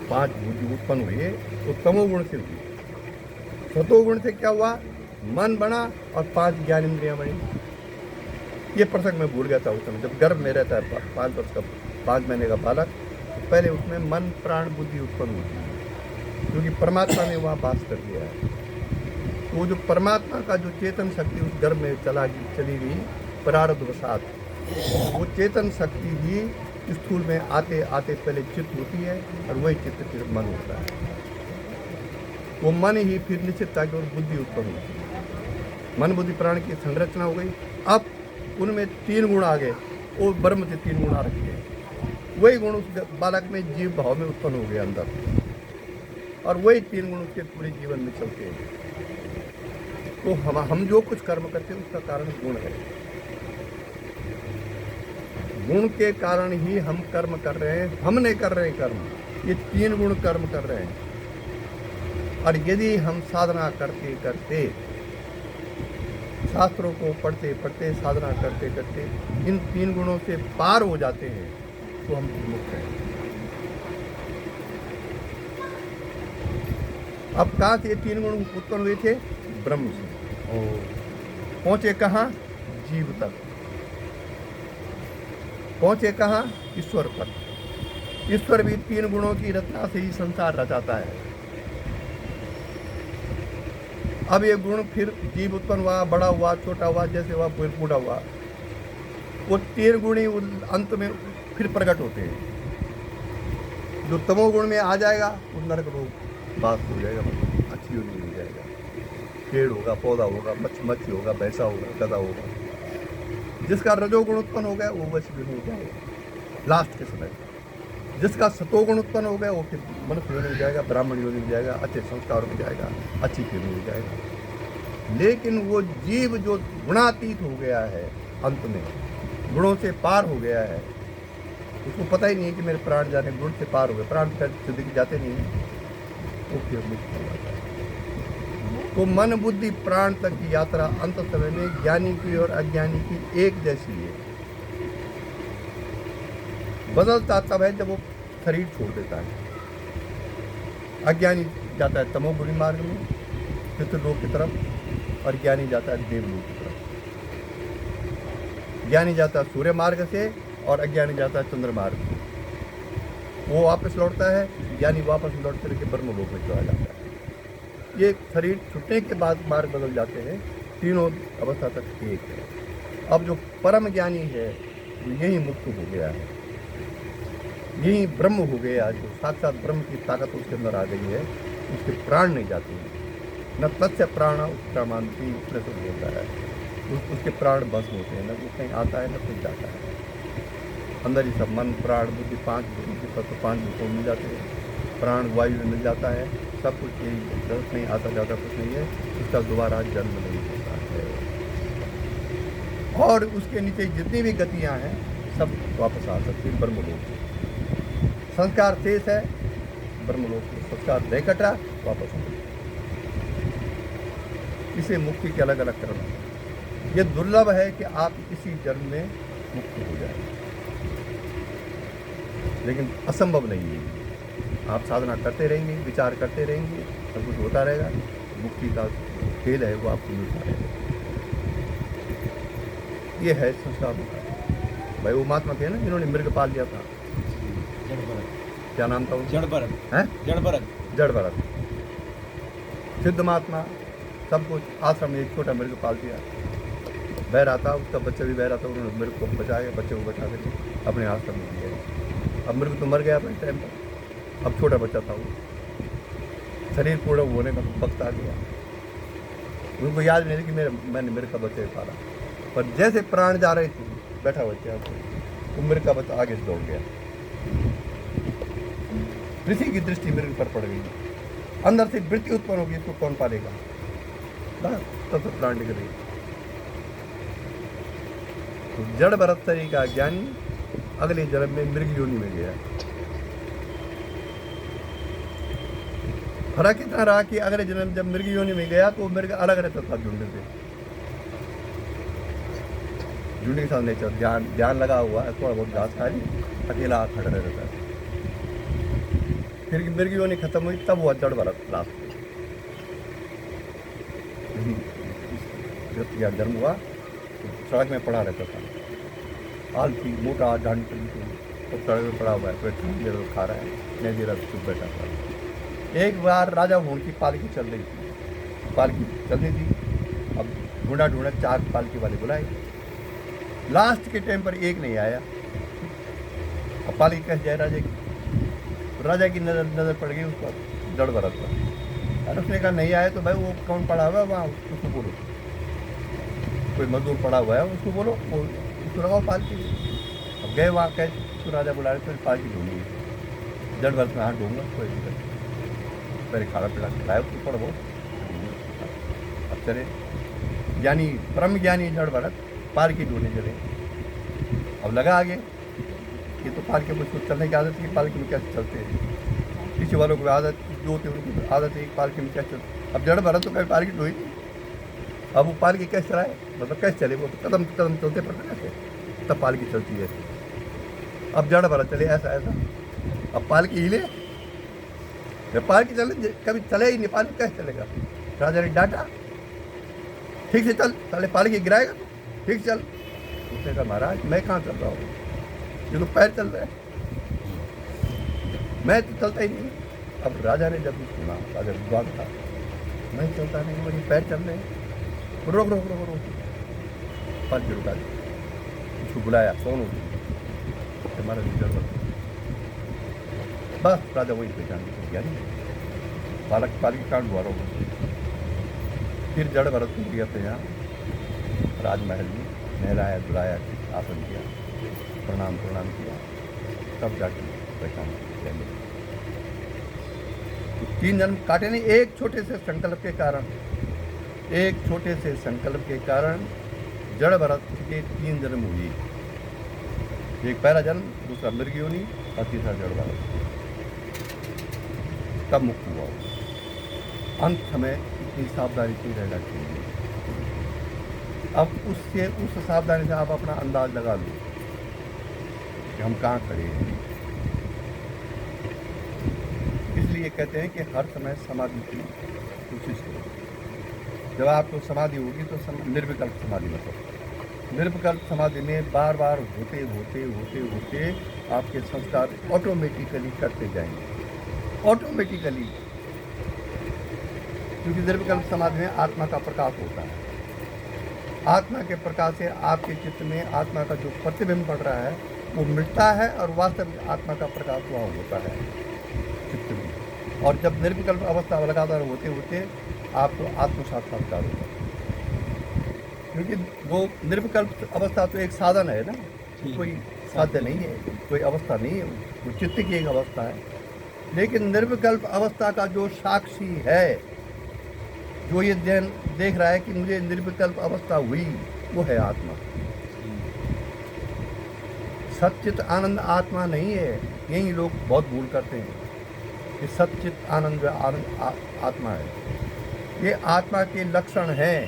5 बुद्धि उत्पन्न हुई है, वो तमोगुण से हुई। सतोगुण से क्या हुआ, मन बना और 5 ज्ञानेंद्रियां बनी। ये प्रसंग में भूल गया था उस समय, जब गर्भ में रहता है 5 वर्ष का 5 महीने का बालक, तो पहले उसमें मन प्राण बुद्धि उत्पन्न होती है, क्योंकि परमात्मा ने वहाँ वास कर दिया है। तो वो जो परमात्मा का जो चेतन शक्ति उस गर्भ में चली गई प्रारब्धवशात, वो चेतन शक्ति ही स्थूल में आते आते पहले चित्त होती है और वही चित्त फिर मन होता है। वो मन ही फिर निश्चितता की ओर बुद्धि उत्पन्न होती है। मन बुद्धि प्राण की संरचना हो गई। अब उनमें 3 गुण आ गए, वो ब्रह्म से 3 गुण आ रखे हैं। वही गुण उस बालक में जीव भाव में उत्पन्न हो गए अंदर, और वही 3 गुण उसके पूरे जीवन में चलते हैं। तो हम जो कुछ कर्म करते हैं उसका कारण गुण है। गुण के कारण ही हम कर्म कर रहे हैं, हम नहीं कर रहे हैं कर्म, ये 3 गुण कर्म कर रहे हैं। और यदि हम साधना करते करते, शास्त्रों को पढ़ते पढ़ते, साधना करते करते इन 3 गुणों से पार हो जाते हैं, तो हम मुक्त हैं। अब कहाँ से ये 3 गुण उत्पन्न हुए थे, ब्रह्म से। पहुंचे कहाँ, जीव तक। पहुंचे कहाँ, ईश्वर पर। ईश्वर भी 3 गुणों की रचना से ही संसार रचाता है। अब ये गुण फिर जीव उत्पन्न हुआ, बड़ा हुआ, छोटा हुआ, जैसे हुआ फिर बूढ़ा हुआ, वो 3 गुण ही अंत में फिर प्रकट होते हैं। जो तमोगुण में आ जाएगा वो नरक रोग बात हो जाएगा, अच्छी होनी हो जाएगा। पेड़ होगा, पौधा होगा, मच्छी होगा, भैंसा होगा, गधा होगा। जिसका रजोगुण उत्पन्न हो गया वो वैसे भी हो जाएगा लास्ट के समय। जिसका सतोगुण उत्पन्न हो गया वो फिर मनुष्य योनि में जाएगा, ब्राह्मण योनि में जाएगा, अच्छे संस्कार में जाएगा, अच्छी फिर में जाएगा। लेकिन वो जीव जो गुणातीत हो गया है, अंत में गुणों से पार हो गया है, उसको पता ही नहीं है कि मेरे प्राण जाने, गुण से पार हो गए, प्राण सिद्धि जाते नहीं है, वो फिर मुक्त हो जाता है। तो मन बुद्धि प्राण तक की यात्रा अंत समय में ज्ञानी की और अज्ञानी की एक जैसी है। बदलता तब है जब वो शरीर छोड़ देता है। अज्ञानी जाता है तमोगुणी मार्ग में, पितृलोक की तरफ, और ज्ञानी जाता है देवलोक की तरफ। ज्ञानी जाता है सूर्य मार्ग से और अज्ञानी जाता है चंद्र मार्ग से। वो वापस लौटता है, ज्ञानी वापस लौट करके ब्रह्मलोक में चला जाता है। ये शरीर छूटने के बाद मार्ग बदल जाते हैं, तीनों अवस्था तक एक है। अब जो परम ज्ञानी है यही मुक्त हो गया है, यही ब्रह्म हो गया, जो साक्षात ब्रह्म की ताकत उसके अंदर आ गई है, उसके प्राण नहीं जाते हैं। न तस्य प्राण उत्क्रामंति प्रसुत होता है, उसके प्राण भस्म होते हैं, न वो कहीं आता है न कुछ जाता है। अंदर ही सब मन प्राण बुद्धि 5 तत्व 5 भूतों मिल जाते हैं, प्राण वायु में मिल जाता है, सब कुछ यही जरूरत नहीं, आता जाता कुछ नहीं है, उसका दोबारा जन्म नहीं होता है। और उसके नीचे जितनी भी गतियाँ हैं सब वापस आ सकती है ब्रह्मलोक से। संस्कार शेष है ब्रह्मलोक में, संस्कार नहीं कटा वापस आ। इसे मुक्ति के अलग अलग क्रम है। ये दुर्लभ है कि आप इसी जन्म में मुक्त हो जाए, लेकिन असंभव नहीं है। आप साधना करते रहेंगे, विचार करते रहेंगे, सब कुछ होता रहेगा, मुक्ति का खेल है वो आपको मिलता रहेगा। ये है संस्कार का। भाई वो महात्मा थे ना जिन्होंने मृग पाल लिया था, क्या नाम था वो? जड़ भरत है, जड़ भरत। सिद्ध महात्मा, सब कुछ। आश्रम में एक छोटा मृग पाल दिया, बह रहा था, उसका बच्चा भी बह रहा था, उन्होंने मृग को बचाया, बच्चे को बचा करके अपने आश्रम में दिया। अब मृग तो मर गया अपने टाइम पर, अब छोटा बच्चा था वो, शरीर पूर्ण होने का वक्त आ गया। उनको याद नहीं कि मैंने मृग का बच्चा पाला, पर जैसे प्राण जा रहे थे बैठा बच्चा, वो मृग का बच्चा आगे से दौड़ गया। ऋषि की दृष्टि मृग पर पड़ गई, अंदर से वृत्ति उत्पन्न होगी, इसको कौन पालेगा? बस तत्व प्राण निकल गई। तो जड़ भरत शरीर का ज्ञानी अगले जन्म में मृग योनि में गया। फर्क इतना रहा कि अगले जन्म जब मृग योनि में गया तो मृग अलग रहता था झुंड से, झुंड के साथ नहीं चल, ध्यान लगा हुआ है, थोड़ा बहुत घास खा ली, अकेला खड़ा रहता है। फिर मृग योनि खत्म हुई, तब हुआ जड़ भरत लास्ट जब जन्म हुआ तो सड़क में पड़ा रहता था, आलसी मोटा डांडी तो सड़क में पड़ा हुआ है, कोई खा रहा है, मैं जीरा चुप बैठा था। एक बार राजा भवन की पालकी चल रही थी, पालकी चल रही थी, अब ढूंढा ढूंढा 4 पालकी वाले बुलाए, लास्ट के टाइम पर एक नहीं आया। अब पालकी कैसे जाए राजा की? राजा की नज़र पड़ गई उस पर, जड़ भरत पर। अरे उसने कहा नहीं आया तो भाई वो कौन पड़ा हुआ है वहाँ, उसको बोलो, कोई मजदूर पड़ा हुआ है उसको बोलो, उसको लगाओ पालकी। अब गए वहाँ, कह तो राजा बुला रहे तो पालकी ढूंढी, जड़ भरत में हाथ ढूंढूंगा, कोई दिक्कत पहले खाना पीना खिलाया उसको, पढ़ो। अब चले ज्ञानी, ब्रह्म ज्ञानी जड़ भरत पालकी ढूंढने चले। अब लगा आगे, ये तो पालकी मुझको चलने की आदत है, पालकी में कैसे चलते हैं, पीछे वालों को आदत जो होती है उनकी आदत है पालकी में कैसे चलते। अब जड़ भरत तो कभी पालकी ढोई नहीं, अब वो पालकी कैसे चलाए, मतलब कैसे चले, वो तो कदम कदम चलते पड़ते कैसे, तब पालकी चलती है। अब जड़ भरत चले ऐसा ऐसा, अब पालकी हिले, जब पालकी चले कभी चले ही नहीं, पालकी कैसे चलेगा? राजा ने डांटा, ठीक से चल, साले पालकी गिराएगा तो ठीक से चल। उसने कहा महाराज मैं कहाँ चल रहा हूँ, ये तो पैर चल रहे हैं, मैं तो चलता ही नहीं। अब राजा ने जब सुना, राजा विद्वान था, मैं चलता नहीं, मुझे पैर चल रहे हैं, रोक रोक रोक रोक, पालकी रुका दी, उसको बुलाया, कौन हो हमारा लीडर बन। बस राजा वही पहचान गया, नहीं पालकी कांड हुआ रहा। फिर जड़ भरत को लिया था यहाँ राजमहल में, नहलाया धुलाया, आसन किया, प्रणाम किया, तब जाके पहचान किया। तो 3 जन्म काटे नहीं, एक छोटे से संकल्प के कारण, एक छोटे से संकल्प के कारण जड़ भरत के 3 जन्म हुई। एक पहला जन्म, दूसरा मृग योनि और तीसरा जड़ भरत, तब मुक्त हुआ। अंत में इतनी सावधानी की रहना चाहिए। अब उससे उस सावधानी से आप अपना अंदाज लगा लो कि हम कहाँ खड़े हैं। इसलिए कहते हैं कि हर समय समाधि की कोशिश करो। जब आपको समाधि होगी तो निर्विकल्प समाधि में करो। निर्विकल्प समाधि में बार बार होते होते होते होते आपके संस्कार ऑटोमेटिकली करते जाएंगे, ऑटोमेटिकली, क्योंकि निर्विकल्प समाधि में आत्मा का प्रकाश होता है। आत्मा के प्रकाश से आपके चित्त में आत्मा का जो प्रतिबिंब पड़ रहा है वो मिटता है और वास्तविक आत्मा का प्रकाश वहाँ होता है चित्त में। और जब निर्विकल्प अवस्था लगातार होते होते आपको आत्म साक्षात्कार होगा, क्योंकि वो निर्विकल्प अवस्था तो एक साधन है ना, कोई साध्य नहीं है, कोई अवस्था नहीं है, वो चित्त की एक अवस्था है। लेकिन निर्विकल्प अवस्था का जो साक्षी है, जो ये देख रहा है कि मुझे निर्विकल्प अवस्था हुई, वो है आत्मा। सच्चित आनंद आत्मा नहीं है, यही लोग बहुत भूल करते हैं कि सच्चित आनंद आत्मा है। ये आत्मा के लक्षण हैं।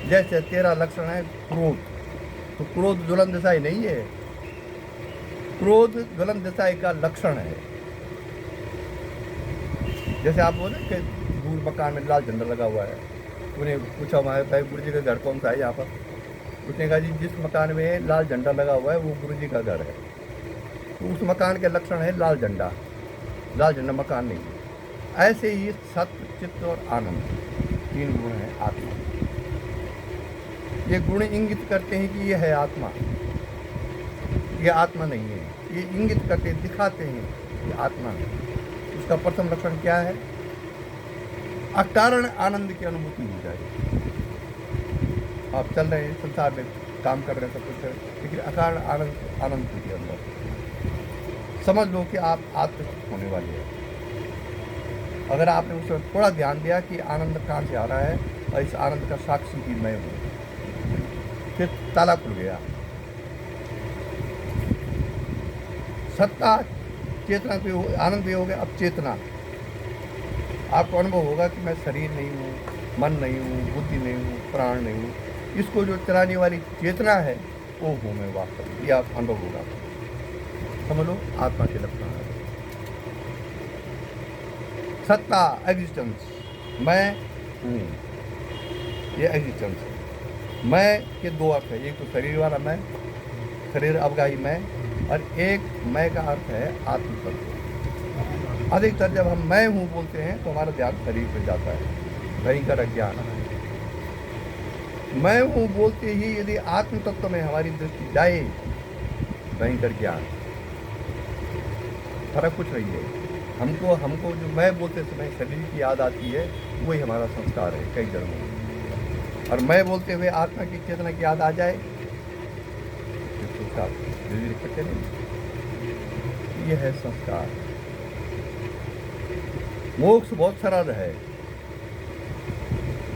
जैसे तेरा लक्षण है क्रोध, तो क्रोध ज्वलन दिशाई नहीं है, क्रोध ज्वलन दिशाई का लक्षण है। जैसे आप बोले कि दूर मकान में लाल झंडा लगा हुआ है, उन्हें पूछा हमारे भाई गुरु जी का घर कौन सा है यहाँ पर? उसने कहा जी जिस मकान में लाल झंडा लगा हुआ है वो गुरु जी का घर है। तो उस मकान के लक्षण है लाल झंडा, लाल झंडा मकान नहीं है। ऐसे ही सत्य, चित्त और आनंद 3 गुण हैं आत्मा। ये गुण इंगित करते हैं कि ये है आत्मा, ये आत्मा नहीं है। ये इंगित करते दिखाते हैं कि आत्मा है। उसका प्रथम लक्षण क्या है? अकारण आनंद की अनुभूति हो जाए। आप चल रहे हैं संसार में, काम कर रहे हैं, सब कुछ कर रहे हैं, लेकिन अकारण आनंद के अंदर समझ लो कि आप आत्मतृप्त होने वाले हैं। अगर आपने उस पर थोड़ा ध्यान दिया कि आनंद कहाँ से आ रहा है और इस आनंद का साक्षी ही मैं हूँ, फिर ताला खुल गया। सत्ता चेतना पे आनंद भी हो गया। अब चेतना आपको अनुभव होगा कि मैं शरीर नहीं हूँ, मन नहीं हूँ, बुद्धि नहीं हूँ, प्राण नहीं हूँ। इसको जो चलाने वाली चेतना है वो हूँ मैं वास्तव में। यह अनुभव होगा। समझ लो आत्मा के लक्षण है। सत्ता एग्जिस्टेंस, मैं हूँ, ये एग्जिस्टेंस है। मैं के दो अर्थ है, एक तो शरीर वाला मैं, शरीर अवगाही मैं, और एक मैं का अर्थ है आत्म तत्व। अधिकतर जब हम मैं हूँ बोलते हैं तो हमारा ध्यान शरीर पर जाता है, भयंकर अज्ञान। मैं हूँ बोलते ही यदि आत्म तत्व में हमारी दृष्टि जाए, भयंकर ज्ञान। फर्क कुछ नहीं है। हमको जो मैं बोलते समय शरीर की याद आती है, वही हमारा संस्कार है कई जन्मों में। और मैं बोलते हुए आत्मा की चेतना की याद आ जाए, संस्कार धीरे धीरे कटे नहीं। यह है संस्कार। मोक्ष बहुत सरल है।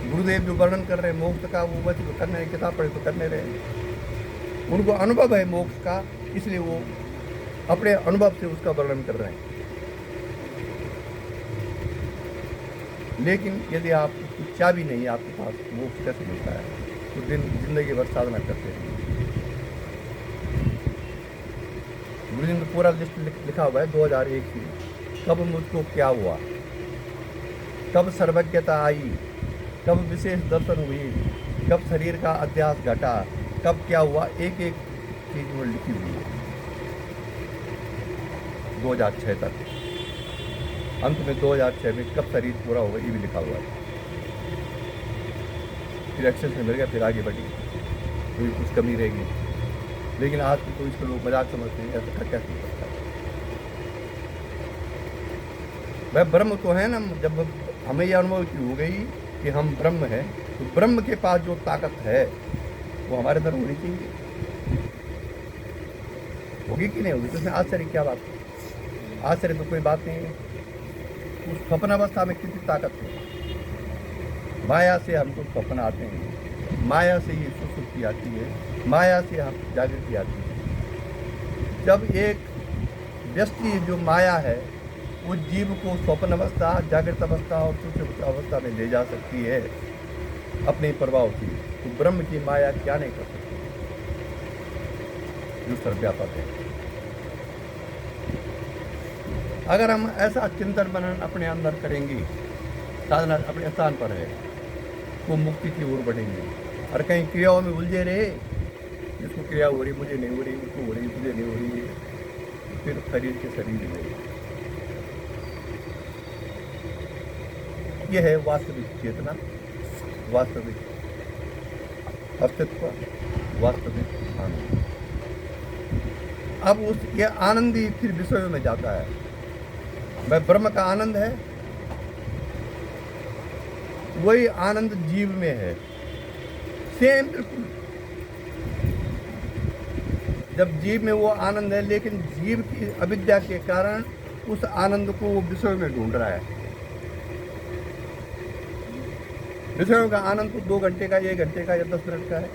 गुरुदेव जो वर्णन कर रहे हैं मोक्ष का, वो बस करने हैं, किताब पढ़े तो करने रहे। उनको अनुभव है मोक्ष का, इसलिए वो अपने अनुभव से उसका वर्णन कर रहे हैं। लेकिन यदि आप चाबी नहीं आपके पास, मोक्ष कैसे मिलता है? तो जिंदगी भर साधना करते हैं। गुरु जी ने पूरा लिस्ट लिखा हुआ है 2001 की। कब मुझको क्या हुआ, कब सर्वज्ञता आई, कब विशेष दर्शन हुई, कब शरीर का अध्यास घटा, कब क्या हुआ, एक एक चीज में लिखी हुई है 2006 तक। अंत में 2006 में कब शरीर पूरा होगा ये भी लिखा हुआ है। फिर एक्सेस में मिल गया, फिर आगे बढ़ी, कोई कुछ कमी रहेगी। लेकिन आज तो इसको लोग मजाक समझते हैं, ऐसा कैसे हो सकता है? वह ब्रह्म तो है ना। जब हमें यह अनुभव हो गई कि हम ब्रह्म हैं, तो ब्रह्म के पास जो ताकत है वो हमारे अंदर होनी चाहिए। होगी कि नहीं होगी? तो इसमें आश्चर्य क्या बात है? आश्चर्य तो कोई बात नहीं है। उस स्वप्न अवस्था में कितनी ताकत है। माया से हमको स्वप्न आते हैं, माया से ये सुसुप्ति आती है, माया से हम जागृति आती है। जब एक व्यक्ति जो माया है वो जीव को स्वप्न अवस्था, जागृत अवस्था और सुषुप्त अवस्था में ले जा सकती है अपने प्रभाव से, तो ब्रह्म की माया क्या नहीं कर सकती जो सर्वव्यापक है। अगर हम ऐसा चिंतन मनन अपने अंदर करेंगे, साधना अपने स्थान पर है, तो मुक्ति की ओर बढ़ेंगे। और कहीं क्रियाओं में उलझे रहे, जिसको क्रिया हो रही मुझे नहीं हो रही, उसको हो रही मुझे नहीं हो रही, फिर शरीर के शरीर में। यह है वास्तविक चेतना, वास्तविक अस्तित्व, वास्तविक आनंद। अब यह आनंद ही फिर विषयों में जाता है। वह ब्रह्म का आनंद है, वही आनंद जीव में है, सेम बिल्कुल। जब जीव में वो आनंद है, लेकिन जीव की अविद्या के कारण उस आनंद को वो विषयों में ढूंढ रहा है। विषयों का आनंद तो 2 घंटे का, 1 घंटे का या 10 मिनट का है।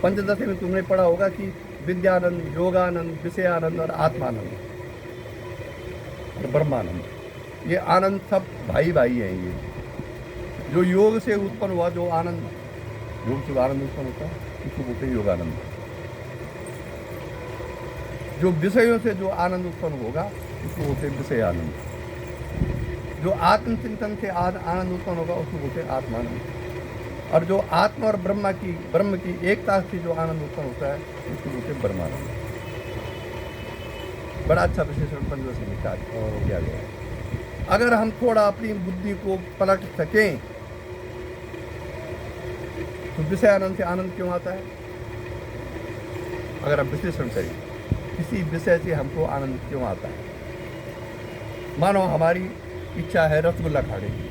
पंचदशी में तुमने पढ़ा होगा कि विद्यानंद, योगानंद, विषयानंद और आत्मानंद और ब्रह्मानंद, ये आनंद सब भाई भाई हैं। ये जो योग से उत्पन्न हुआ, जो आनंद, योग से आनंद उत्पन्न होता है, उसको बोलते हैं योगानंद। जो विषयों से जो आनंद उत्पन्न होगा उसको बोलते हैं विषयानंद। जो आत्मचिंतन से आनंद उत्पन्न होगा उसको बोलते हैं आत्मानंद। और जो आत्मा और ब्रह्म की एकता से जो आनंद उत्पन्न होता है उसको बोलते हैं ब्रह्मानंद। बड़ा अच्छा विशेषण पंचदशी में किया गया है। अगर हम थोड़ा अपनी बुद्धि को पलट सकें तो विषय आनंद से आनंद क्यों आता है? अगर हम विश्लेषण करें किसी विषय से हमको आनंद क्यों आता है? मानो हमारी इच्छा है रसगुल्ला खाने की।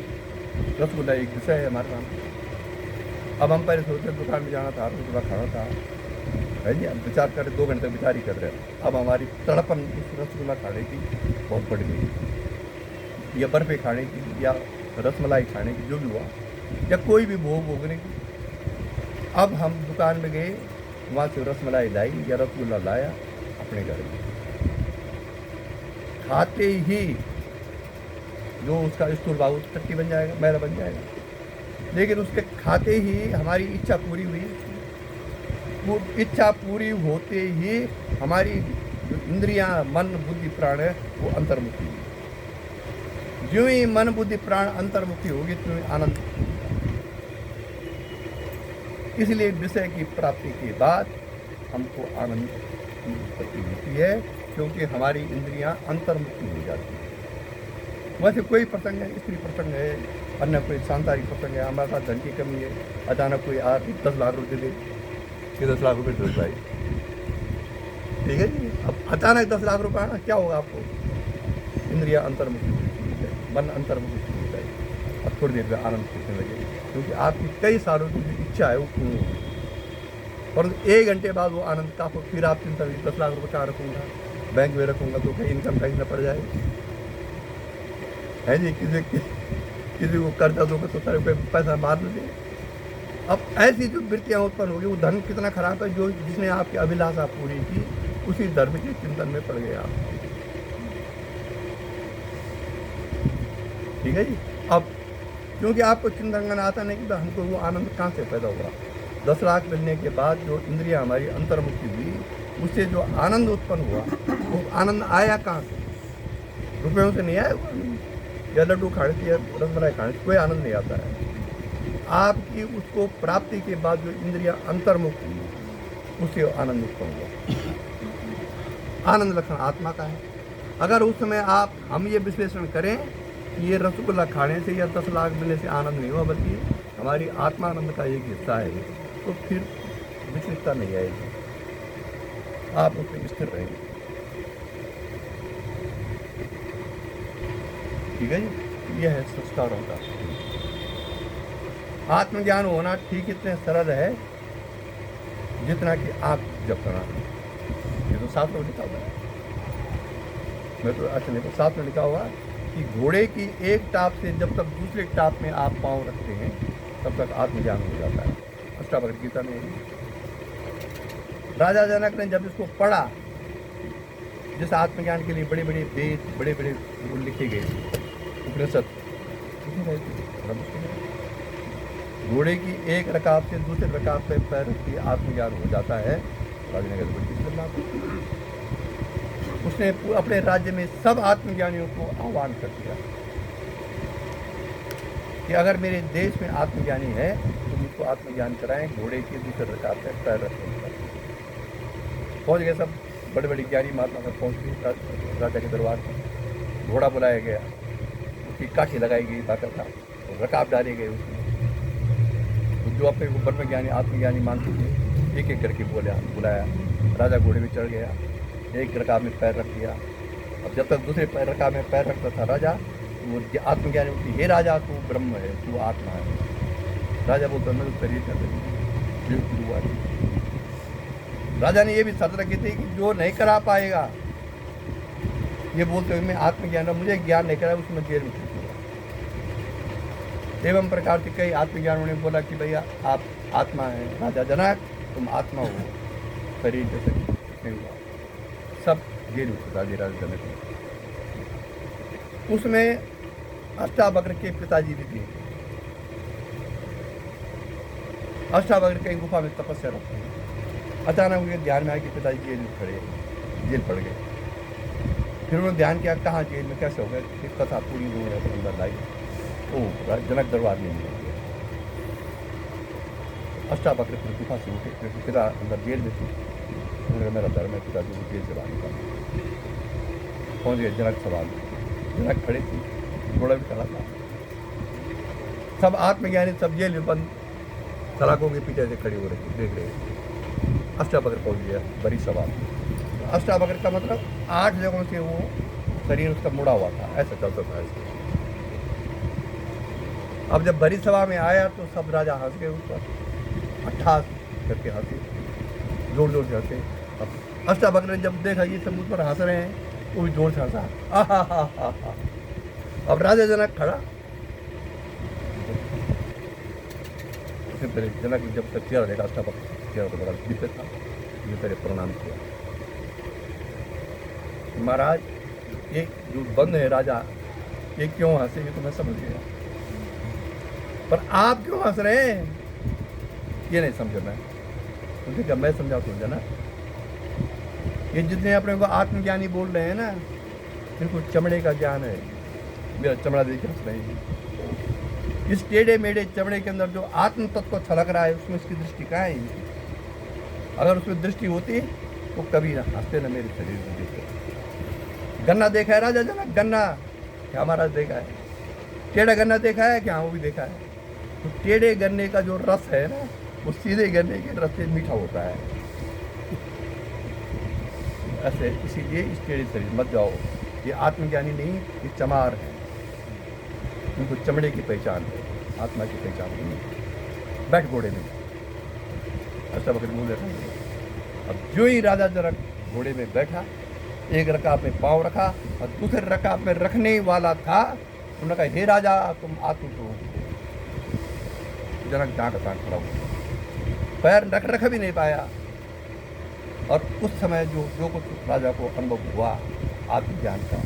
रसगुल्ला एक विषय है हमारे सामने। अब हम पहले सोचते दुकान में जाना था, रसगुल्ला खाना था, है जी, हम विचार कर रहे 2 घंटे तक विचार ही कर रहे हैं। अब हमारी तड़पन उस रसगुल्ला खाने की बहुत बढ़ गई, या बर्फी खाने की, या रसमलाई खाने की, जो भी हुआ, या कोई भी भोग भोगने की। अब हम दुकान में गए, वहाँ से रसमलाई लाई या रसगुल्ला लाया अपने घर में, खाते ही जो उसका स्थूल भाग टट्टी बन जाएगा, मैदा बन जाएगा। लेकिन उसके खाते ही हमारी इच्छा पूरी हुई। वो इच्छा पूरी होते ही हमारी जो इंद्रियां, मन, बुद्धि, प्राण है, वो अंतर्मुखी हुई। जो ही मन, बुद्धि, प्राण अंतर्मुखी होगी, तो आनंद। इसलिए विषय की प्राप्ति के बाद हमको आनंद की उत्पत्ति होती है, क्योंकि हमारी इंद्रियां अंतर्मुखी हो जाती हैं। वैसे कोई प्रसंग है, स्त्री प्रसंग है, अन्य कोई सांसारिक प्रसंग है, हमारे पास धन की कमी है, अचानक कोई 10 लाख रुपये दे, कि 10 लाख रुपये दे भाई, ठीक है जी। अब अचानक 10 लाख रुपये आना, क्या होगा आपको? इंद्रिया अंतर्मुखी हो जाए, मन अंतर्मुखी हो जाए, और थोड़ी देर में आनंद खुशने लगे, क्योंकि आपकी कई सालों की जो इच्छा है वो पूर्ण होगी। परंतु 1 घंटे बाद वो आनंद का, फिर आप चिंता करिए 10 लाख रुपये कहाँ रखूँगा, बैंक में रखूँगा तो कहीं इनकम टैक्स न पड़ जाए, है जी। किसी को कर्जा दोगे तो सारे पैसा मार दे। अब ऐसी जो वृत्तियाँ उत्पन्न होगी, वो धन कितना खराब है, जो जिसने आपकी अभिलाषा पूरी की, उसी धर्म के चिंतन में पड़ गए आप, ठीक है जी। अब क्योंकि आपको चिंतन आता नहीं कि तो हमको वो आनंद कहाँ से पैदा हुआ। 10 लाख मिलने के बाद जो इंद्रियां हमारी अंतर्मुखी हुई, उससे जो आनंद उत्पन्न हुआ, वो आनंद आया कहाँ से? रुपयों से नहीं आया, या लड्डू खाने से या रसमलाई खाने से कोई आनंद नहीं आता है। आपकी उसको प्राप्ति के बाद जो इंद्रियां अंतर्मुख हुई, उससे आनंद उत्पन्न हुआ। आनंद लक्षण आत्मा का है। अगर उस समय हम ये विश्लेषण करें कि ये रसगुल्ला खाने से या 10 लाख मिलने से आनंद नहीं हुआ, बल्कि हमारी आत्मानंद का एक हिस्सा है, तो फिर विचलितता नहीं आएगी, आप उसमें स्थिर रहेंगे, ठीक है जी। यह है संस्कारों का आत्मज्ञान होना। ठीक इतने सरल है जितना कि आप जब करना, ये तो साथ में लिखा हुआ है, मैं तो अच्छा नहीं, तो साथ में लिखा हुआ कि घोड़े की एक टाप से जब तक दूसरे टाप में आप पाँव रखते हैं, तब तक आत्मज्ञान हो जाता है। अष्टावक्र गीता में राजा जनक ने जब इसको पढ़ा, जिस आत्मज्ञान के लिए बड़े बड़े वेद, बड़े बड़े लिखे गए उपनिषद, घोड़े की एक रकाब से दूसरे रकाब पे पैर रखते आत्मज्ञान हो जाता है। राजा ने उसने अपने राज्य में सब आत्मज्ञानियों को आह्वान कर दिया कि अगर मेरे देश में आत्मज्ञानी है तो मुझको आत्मज्ञान कराएं। घोड़े की दूसरे रकाब पे पैर रखने पहुँच गए सब बड़े बड़े ज्ञानी महात्मा तक पहुँच गए राजा के दरबार में। घोड़ा बुलाया गया, उसकी काठी लगाई गई बाकायदा, रकाब डाले गए उसमें। जो अपने को ब्रह्म ज्ञानी आत्मज्ञानी मानते थे, एक एक करके बुलाया। राजा घोड़े में चढ़ गया, एक रकाब में पैर रख दिया। अब जब तक दूसरे रकाब में पैर रखता था राजा, वो आत्मज्ञानी बोलती, हे राजा तू ब्रह्म है, तू आत्मा है। राजा बोलता मैं तो शरीर का राजा ने ये भी शर्त रखी थी कि जो नहीं करा पाएगा, ये बोलते हुए मैं आत्मज्ञान, मुझे ज्ञान नहीं करा, उसमें जेल में छूटूंगा। एवं प्रकार से कई आत्मज्ञानों ने बोला कि भैया आप आत्मा है, राजा जनक तुम आत्मा हो, शरीर के शरीर नहीं हुआ, सब जेल में छुटा दिया राजा जनक ने। उसमें अष्टावक्र के पिताजी भी थे। अष्टावक्र कहीं गुफा में तपस्या रखते हैं। अचानक उनके ध्यान में आया कि पिताजी जेल में खड़े, जेल पड़ गए। फिर उन्होंने ध्यान किया कहाँ जेल में कैसे हो गए, फिर कथा पूरी उन्होंने अपने अंदर लाई। ओह जनक दरबार में मिल गया। अष्टावक्र फिर गुफा से उठे, क्योंकि पिता अंदर जेल में थे। उन्होंने मेरा धर्म है, पिताजी को जेल से बाहर निकाला। पहुँच गए जनक सभा में, जनक खड़े थे, घोड़ा भी खड़ा था। सब आत्मज्ञानी सब जेल में बंद सलाखों के पीछे से खड़े हो रहे देख रहे। अष्टावक्र पहुँच गया बड़ी सभा में। अष्टावक्र का मतलब 8 जगहों से वो शरीर उसका मुड़ा हुआ था, ऐसा चलता था ऐसे। अब जब बड़ी सभा में आया तो सब राजा हंस गए उस पर, 88 करके हंसे। जोर जोर से हंसे। अब अष्टावक्र ने जब देखा ये सब मुझ पर हंस रहे हैं, वो भी जोर से हंसा। आहा। अब राजा जनक खड़ा, उसने पहले जनक ने जब तक चेहरा देखा, अष्टावक्र चेहरा तो बड़ा दिव्य था, उसने पहले प्रणाम किया। महाराज, ये जो बंद है राजा, ये क्यों हंसे, ये तो मैं समझ गया, पर आप क्यों हंस रहे हैं, ये नहीं समझ मैं। उनसे कहा मैं समझा समझा ना, ये जितने अपने को आत्मज्ञानी बोल रहे हैं ना, इनको चमड़े का ज्ञान है। मेरा चमड़ा देख हंस रहे हैं। इस टेढ़े मेढ़े चमड़े के अंदर जो आत्म तत्व छलक रहा है, उसमें इसकी दृष्टि कहाँ है इनकी? अगर उसमें दृष्टि होती तो कभी ना हंसते ना मेरे शरीर में देखते। गन्ना देखा है राजा जनक? गन्ना क्या महाराज देखा है? टेढ़ा गन्ना देखा है क्या? वो भी देखा है। तो टेढ़े गन्ने का जो रस है ना, वो सीधे गन्ने के रस से मीठा होता है। ऐसे इसीलिए इस टेढ़े शरीर मत जाओ, ये आत्मज्ञानी नहीं, ये चमार है। उनको चमड़े की पहचान है, आत्मा की पहचान नहीं। बैठ घोड़े में, ऐसा वक्त बोल रहा है। अब जो ही राजा जनक घोड़े में बैठा, एक रकाब में पाँव रखा और दूसरे रकाब में रखने वाला था, उन्होंने कहा हे राजा तुम आतुर हो। जनक डांट खड़ा हुआ, पैर रख भी नहीं पाया। और उस समय जो कुछ राजा को अनुभव हुआ आत्मज्ञान का,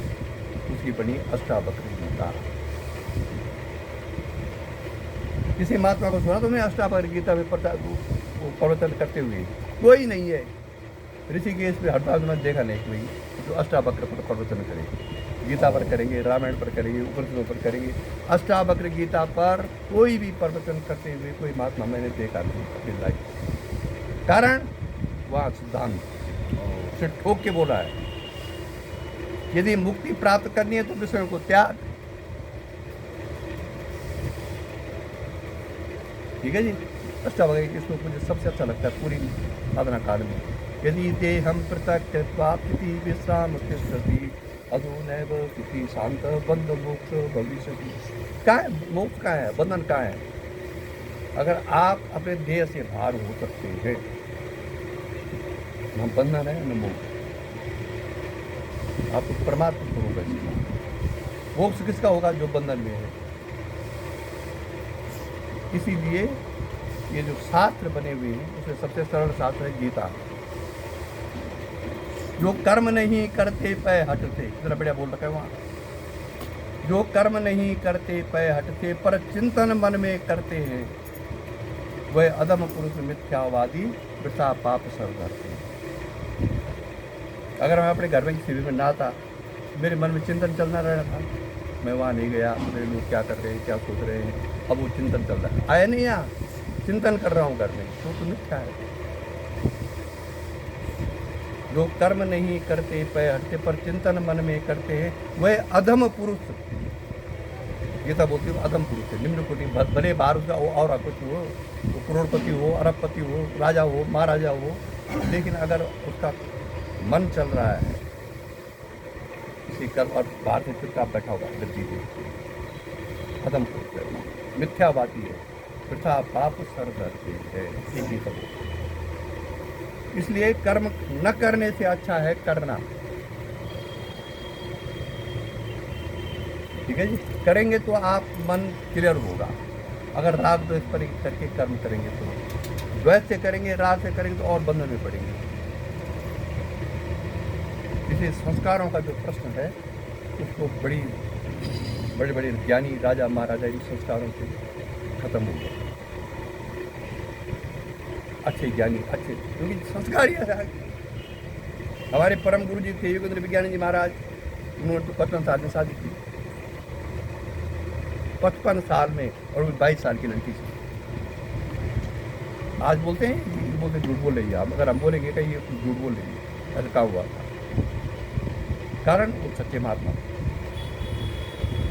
उसकी बनी अष्टावक्र गीता। किसी महात्मा को सुना तुमने अष्टावक्र गीता में प्रवचन करते हुए? कोई नहीं है। ऋषिकेश पे हरिद्वार में देखा नहीं कोई जो अष्टावक्र पर प्रवचन करेंगे। गीता पर करेंगे, रामायण पर करेंगे, उपनिषदों पर करेंगे, अष्टावक्र गीता पर कोई भी प्रवचन करते हुए कोई महात्मा मैंने देखा नहीं अपनी लाइफ। कारण वहाँ सिद्धांत से ठोक के बोला है, यदि मुक्ति प्राप्त करनी है तो विषयों को त्याग। ठीक है जी। अष्टावक्र के श्लोक मुझे सबसे अच्छा लगता है पूरी साधना काल में। यदि ते हम प्रत्यक्ष विश्राम तिष्ठति अधो नैव किसी शांत बंध मोक्ष भविष्य। कहाँ है मोक्ष? कहाँ है बंधन? कहाँ है? अगर आप अपने देह से बाहर हो सकते हैं, हम बंधन है न मोक्ष। आप तो परमात्मा स्वरूप है। मोक्ष किसका होगा? जो बंधन में है। इसीलिए ये जो शास्त्र बने हुए हैं उसमें सबसे सरल शास्त्र है गीता। जो कर्म नहीं करते पै हटते, इतना बढ़िया बोल रखा है वहाँ। जो कर्म नहीं करते पै हटते पर चिंतन मन में करते हैं, वह अधम पुरुष मिथ्यावादी वृथा पाप सर धरते हैं। अगर मैं अपने घर में शिविर में ना था, मेरे मन में चिंतन चलना रहा था, मैं वहाँ नहीं गया, मेरे लोग क्या कर रहे हैं, क्या सोच रहे हैं, अब वो चिंतन चल रहा है। आया नहीं यहाँ, चिंतन कर रहा हूँ घर में, तो मिथ्या है। जो कर्म नहीं करते पै हटते पर चिंतन मन में करते हैं, वह अधम पुरुष, गीता बोलती है अधम पुरुष है, निम्न कोटि। भले बाहर उसका और कुछ हो, वो करोड़पति हो, अरबपति हो, राजा हो, महाराजा हो, लेकिन अगर उसका मन चल रहा है इसी कर्म और बाहर से चुपचाप बैठा होगा गद्दी पे, अधम पुरुष है, मिथ्यावादी है, वृथा पाप सर धरते है। एक ही सब। इसलिए कर्म न करने से अच्छा है करना। ठीक है जी। करेंगे तो आप मन क्लियर होगा। अगर राग द्वेष पर करके कर्म करेंगे तो, द्वेष से करेंगे, राग से करेंगे तो और बंधन में पड़ेंगे। इसलिए संस्कारों का जो प्रश्न है उसको बड़े बड़े ज्ञानी राजा महाराजा इन संस्कारों से खत्म हो गए। अच्छे ज्ञानी, अच्छे, क्योंकि संस्कार ही है। हमारे परम गुरु जी थे योगेंद्र विज्ञानी जी महाराज, उन्होंने तो 55 साल में शादी की, 55 साल में, और वो 22 साल की लड़की थी। आज बोलते हैं, बोलते झूठ बोल रही है आप, अगर हम बोलेंगे कि ये झूठ बोल रही है, ऐसा क्या हुआ था? कारण वो सच्चे महात्मा,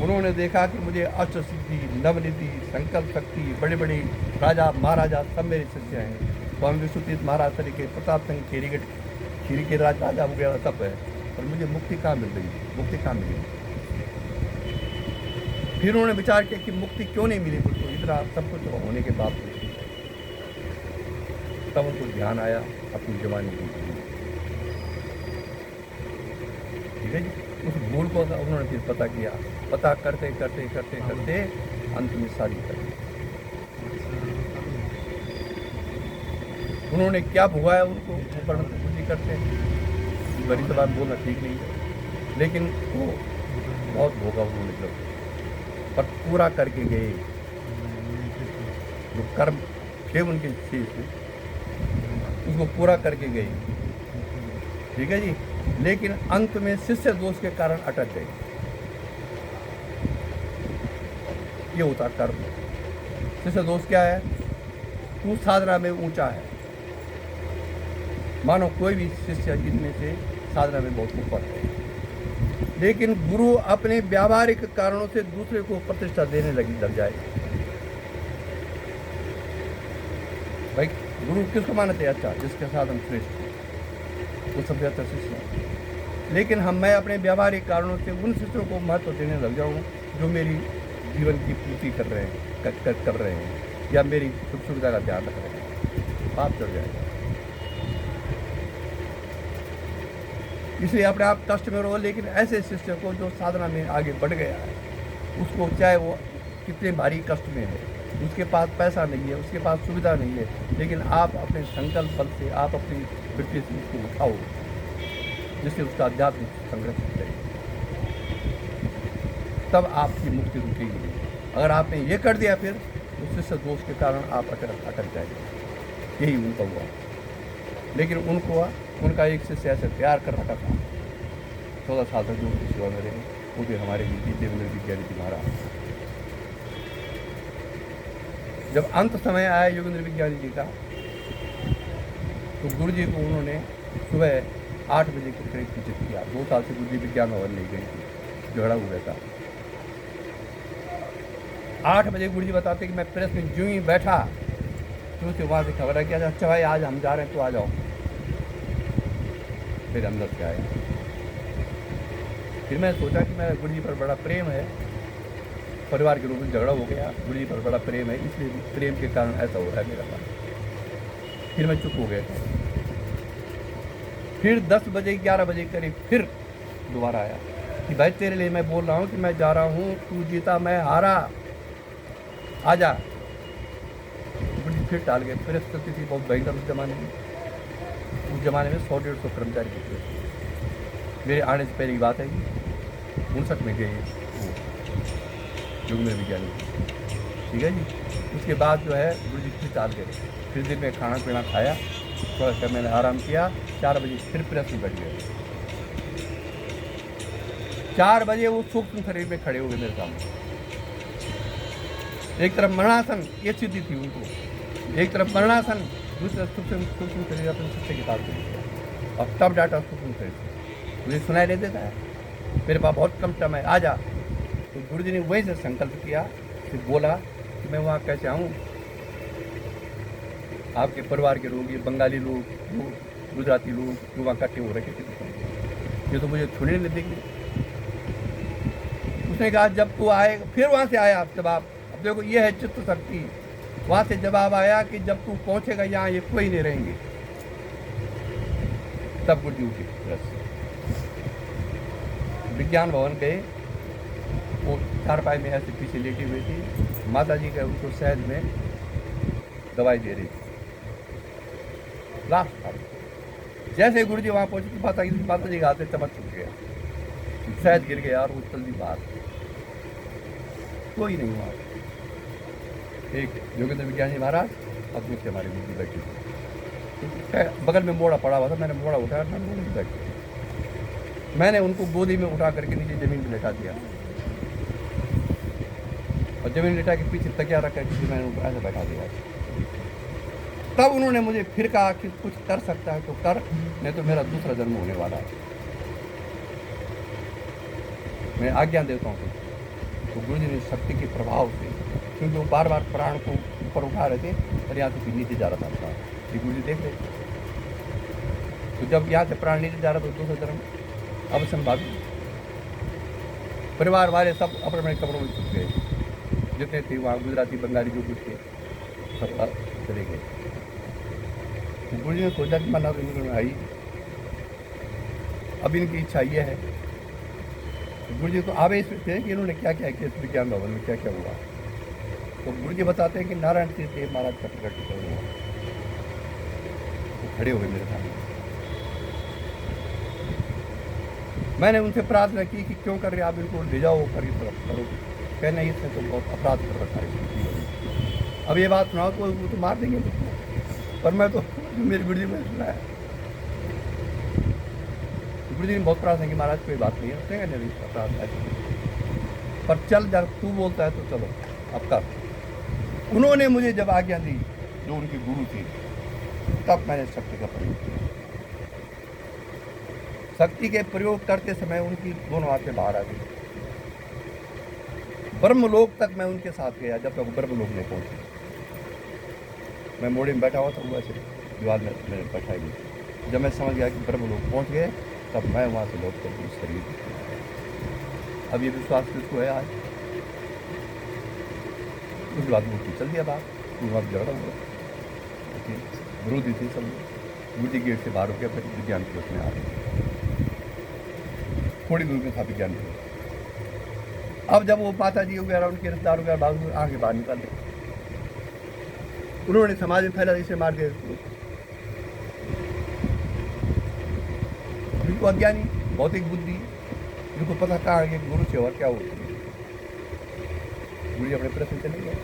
उन्होंने देखा कि मुझे अष्ट सिद्धि, नवनिधि, संकल्प शक्ति, बड़े बड़े राजा महाराजा सब मेरे शिष्य हैं। स्वामी विश्वतीर्थ महाराज तरीके, प्रताप सिंह खीरी के राजा वगैरह सब है, और मुझे मुक्ति कहाँ मिल रही है? मुक्ति कहाँ मिली? फिर उन्होंने विचार किया कि मुक्ति क्यों नहीं मिली मुझको, इतना सब कुछ होने के बावजूद। तब उनको ध्यान आया अपनी जवानी बीती। ठीक है जी। उस भूल को उन्होंने फिर पता किया, पता करते करते करते करते अंत में शादी कर दी। उन्होंने क्या भुगाया उनको ऊपर में कुछ नहीं करते, बड़ी बात बोलना ठीक नहीं है, लेकिन वो बहुत भोगा उन्होंने जब, पर पूरा करके गए। जो कर्म थे उनके शेष उसको पूरा करके गए। ठीक है जी। लेकिन अंत में शिष्य दोष के कारण अटक गए। ये होता कर्म। शिष्य दोष क्या है? तू साधना में ऊंचा है, मानो कोई भी शिष्य इनमें से साधना में बहुत ऊपर है, लेकिन गुरु अपने व्यावहारिक कारणों से दूसरे को प्रतिष्ठा देने लग जाए। भाई गुरु किसको मानते हैं? अच्छा, जिसके साधन श्रेष्ठ है, वो सबसे अच्छा शिष्य है। लेकिन मैं अपने व्यावहारिक कारणों से उन शिष्यों को महत्व देने लग जाऊँ जो मेरी जीवन की पूर्ति कर रहे हैं या मेरी सुख सुविधा का ध्यान रख रहे हैं, पाप चढ़ जाएगा। इसलिए अपने आप कष्ट में रहो, लेकिन ऐसे शिष्य को जो साधना में आगे बढ़ गया है, उसको चाहे वो कितने भारी कष्ट में है, उसके पास पैसा नहीं है, उसके पास सुविधा नहीं है, लेकिन आप अपने संकल्प बल से, आप अपनी वृत्ति से उसको उठाओ, जिससे उसका आध्यात्मिक संघर्ष करें, तब आपकी मुक्ति रुकेगी नहीं। अगर आपने ये कर दिया फिर तो शिष्य दोष के कारण आप अटक जाएंगे। यही उनका हुआ। लेकिन उनका एक शिष्य ऐसे तैयार कर रखा था, 14 साल तक जो उनकी सेवा में रहे, वो भी हमारे देवेंद्र विज्ञानी जी महाराज। जब अंत समय आया योगेंद्र विज्ञानी जी का, तो गुरु जी को उन्होंने सुबह 8 बजे के करीब सूचित किया। 2 साल से गुरु जी विज्ञान भवन नहीं गई थी, झगड़ा हुआ था। 8 बजे गुरु जी बताते कि मैं प्रेस में यूं ही बैठा तो उसके वहाँ से खबर है कि अच्छा भाई आज हम जा रहे हैं तो आ जाओ। फिर अंदर से आया। फिर मैं सोचा कि मेरा गुरु जी पर बड़ा प्रेम है, परिवार के रूप में झगड़ा हो गया, गुरु जी पर बड़ा प्रेम है, इसलिए प्रेम के कारण ऐसा हो रहा है मेरा पास। फिर मैं चुप हो गया। फिर 10 बजे 11 बजे करीब फिर दोबारा आया कि भाई तेरे लिए मैं बोल रहा हूँ कि मैं जा रहा हूँ, तू जीता मैं हारा, आजा। गुरु जी फिर टाल गए। फिर स्थिति थी बहुत भयंकर उस जमाने में। उस जमाने में 100-150 कर्मचारी थे। मेरे आने से पहले की बात है, 59 में गए वो योगेंद्र विज्ञानी। ठीक है जी। उसके बाद जो है गुरु जी फिर टाल गए। फिर दिन में खाना पीना खाया, थोड़ा सा मैंने आराम किया। 4 बजे फिर प्रेस में बैठ गए। 4 बजे वो सूक्ष्म शरीर में खड़े हो गए मेरे सामने। एक तरफ मरणासन, ये सिद्धि थी उनको, एक तरफ मरणासन, दूसरी तरफ सूक्ष्म शरीर अपने शिष्य के पास गए। और तब डाटा सूक्ष्म शरीर से मुझे सुनाई नहीं देता है, मेरे पास बहुत कम टाइम है, आ जा। तो गुरु जी ने वहीं से संकल्प किया, फिर बोला कि मैं वहाँ कैसे आऊँ, आपके परिवार के लोग, ये बंगाली लोग, गुजराती लोग जो वहाँ इकट्ठे हो रखे थे, ये तो मुझे छूने नहीं देंगे। उसने कहा जब तू आएगा, फिर वहाँ से आया जवाब। अब देखो ये है चित्त शक्ति। वहाँ से जवाब आया कि जब तू पहुँचेगा यहाँ ये कोई नहीं रहेंगे। तब गुरु जी उठी विज्ञान भवन गए। वो चारपाई में ऐसे पीछे लेटी हुई थी, माता जी का उनको शहद में दवाई दे रही थी। लास्ट था। जैसे गुरु जी वहाँ पहुँचे तो माता जी का हाथ से चमक छूट गया, शहद गिर गया और वो जल्दी बाहर। कोई नहीं हुआ। एक योगेंद्र विज्ञानी महाराज और दूसरे हमारे गुरु जी बैठे थे। बगल में मोड़ा पड़ा हुआ था, मैंने मोड़ा उठाया, मोड़े में बैठे। मैंने उनको गोदी में उठा करके नीचे जमीन पर लेटा दिया और जमीन लेटा के पीछे तकिया रख करके मैंने उनको ऐसे बैठा दिया। तब उन्होंने मुझे फिर कहा कि कुछ कर सकता है तो कर, नहीं तो मेरा दूसरा जन्म होने वाला है, मैं आज्ञा देता हूँ। तो गुरु जी ने शक्ति के प्रभाव से, क्योंकि वो बार बार प्राण को ऊपर उठा रहे थे और यहाँ से फिर नीचे जा रहा था, ये गुरु जी देख रहे थे। तो जब यहाँ से प्राण नीचे जा रहा तो दूसरा जन्म अब संभावित। परिवार वाले सब अपने अपने कमरों में छुप गए, जितने थे वहाँ गुजराती बंगाली जो कुछ थे सब चले गए। गुरु जी ने सोचा कि मन्ना तो इनमें आई, अब इनकी इच्छा ये है। तो गुरु जी तो आवेश में थे कि इन्होंने क्या क्या किया इस विज्ञान भवन में, क्या क्या हुआ। तो गुरु जी बताते हैं कि नारायण सिंह देव महाराज का प्रकटीकरण हुआ। तो खड़े हुए मेरे सामने। मैंने उनसे प्रार्थना की कि क्यों कर रहे आप, इनको ले जाओ कर करो। कहना इसने तो बहुत अपराध कर रखा है इसके जीवन में। अब ये बात सुनाओ तो वो तो मार देंगे मुझको। पर मैं तो मेरे गुरु जी ने सुनाया। गुरु जी ने बहुत प्रार्थना की, महाराज कोई बात नहीं है, उसने कहा नहीं अपराध ऐसे, पर चल जब तू बोलता है तो चलो अब कर। उन्होंने मुझे जब आज्ञा दी, जो उनकी गुरु थी, तब मैंने शक्ति का प्रयोग किया। शक्ति के प्रयोग करते समय उनकी दोनों आंखें बाहर आ गई। ब्रह्मलोक तक मैं उनके साथ गया जब तक ब्रह्मलोक नहीं पहुंचे। मैं मोड़े में बैठा हुआ था, वो ऐसे दीवार में मैंने बैठाई गई। जब मैं समझ गया कि ब्रह्मलोक पहुंच गए, तब मैं वहाँ से लौट कर उस शरीर में। अब ये विश्वास किसको है आज? उसके बाद मूर्ति चल दिया बात, वहाँ झगड़ा हुआ, विरोधी थी सब लोग। गुरु जी गेट से बाहर हो गया, फिर विज्ञान कोर्स में आ गए। थोड़ी दूर में था विज्ञान कोर्स। अब जब वो माता जी वगैरह उनके रिश्तेदार वगैरह बाहर आगे बाहर निकल गए, उन्होंने समाज में फैला, इसे मार दिया इसको। इनको अज्ञानी, भौतिक बुद्धि, इनको पता कहाँ है कि गुरु सेवा क्या होती है। गुरु जी अपने प्रश्न चले गए।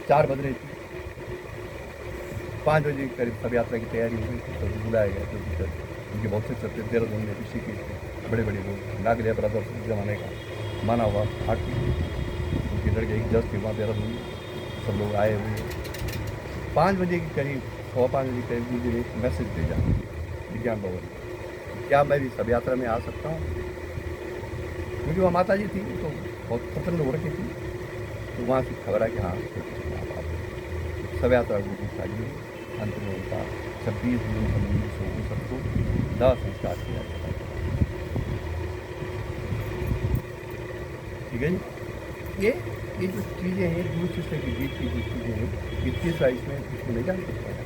4 बज रही थी, 5 बजे करीब सब यात्रा की तैयारी हो गई थी। सब बुलाया गया तो उनके बहुत से सत्य देहरादून में ऋषिकेश बड़े बड़े लोग, नागलिया ब्रदर्स जमाने का माना हुआ आर्टिस्ट, उनके लड़के एक जज थे वहाँ देहरादून में, सब लोग आए हुए। 5 बजे के करीब, 5:15 बजे के करीब गुरु जी ने एक मैसेज भेजा विज्ञान भवन, क्या मैं भी सब यात्रा में आ सकता हूँ? क्योंकि वहाँ माता जी थी तो बहुत प्रसन्न हो रखी थी। तो वहाँ से खबर आई कि हाँ आप सब यात्रा गुरु जी चाहिए। अंत में उनका 26 जून 1959 को दाह संस्कार किया गया। ठीक है जी। ये जो चीज़ें हैं गुरु शिष्य के बीच की जो चीज़ें हैं, ये तीसरा इसमें इसको नहीं जान सकता है।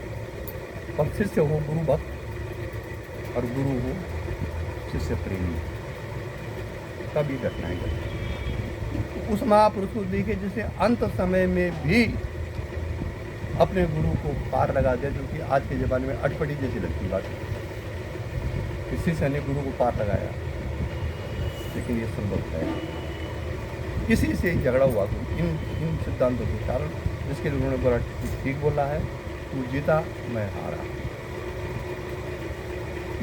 पर शिष्य हो गुरु भक्त और गुरु हो शिष्य प्रेमी, तभी घटनाएं घटती। उस महापुरुष को देखे जिसे अंत समय में भी अपने गुरु को पार लगा दिया, जो कि आज के ज़माने में अटपटी जैसी लगती बात है। शिष्य ने गुरु को पार लगाया, लेकिन ये संभव है। किसी से झगड़ा हुआ तो इन सिद्धांतों के कारण, जिसके लिए उन्होंने बोला ठीक बोला है, तू जीता मैं हारा।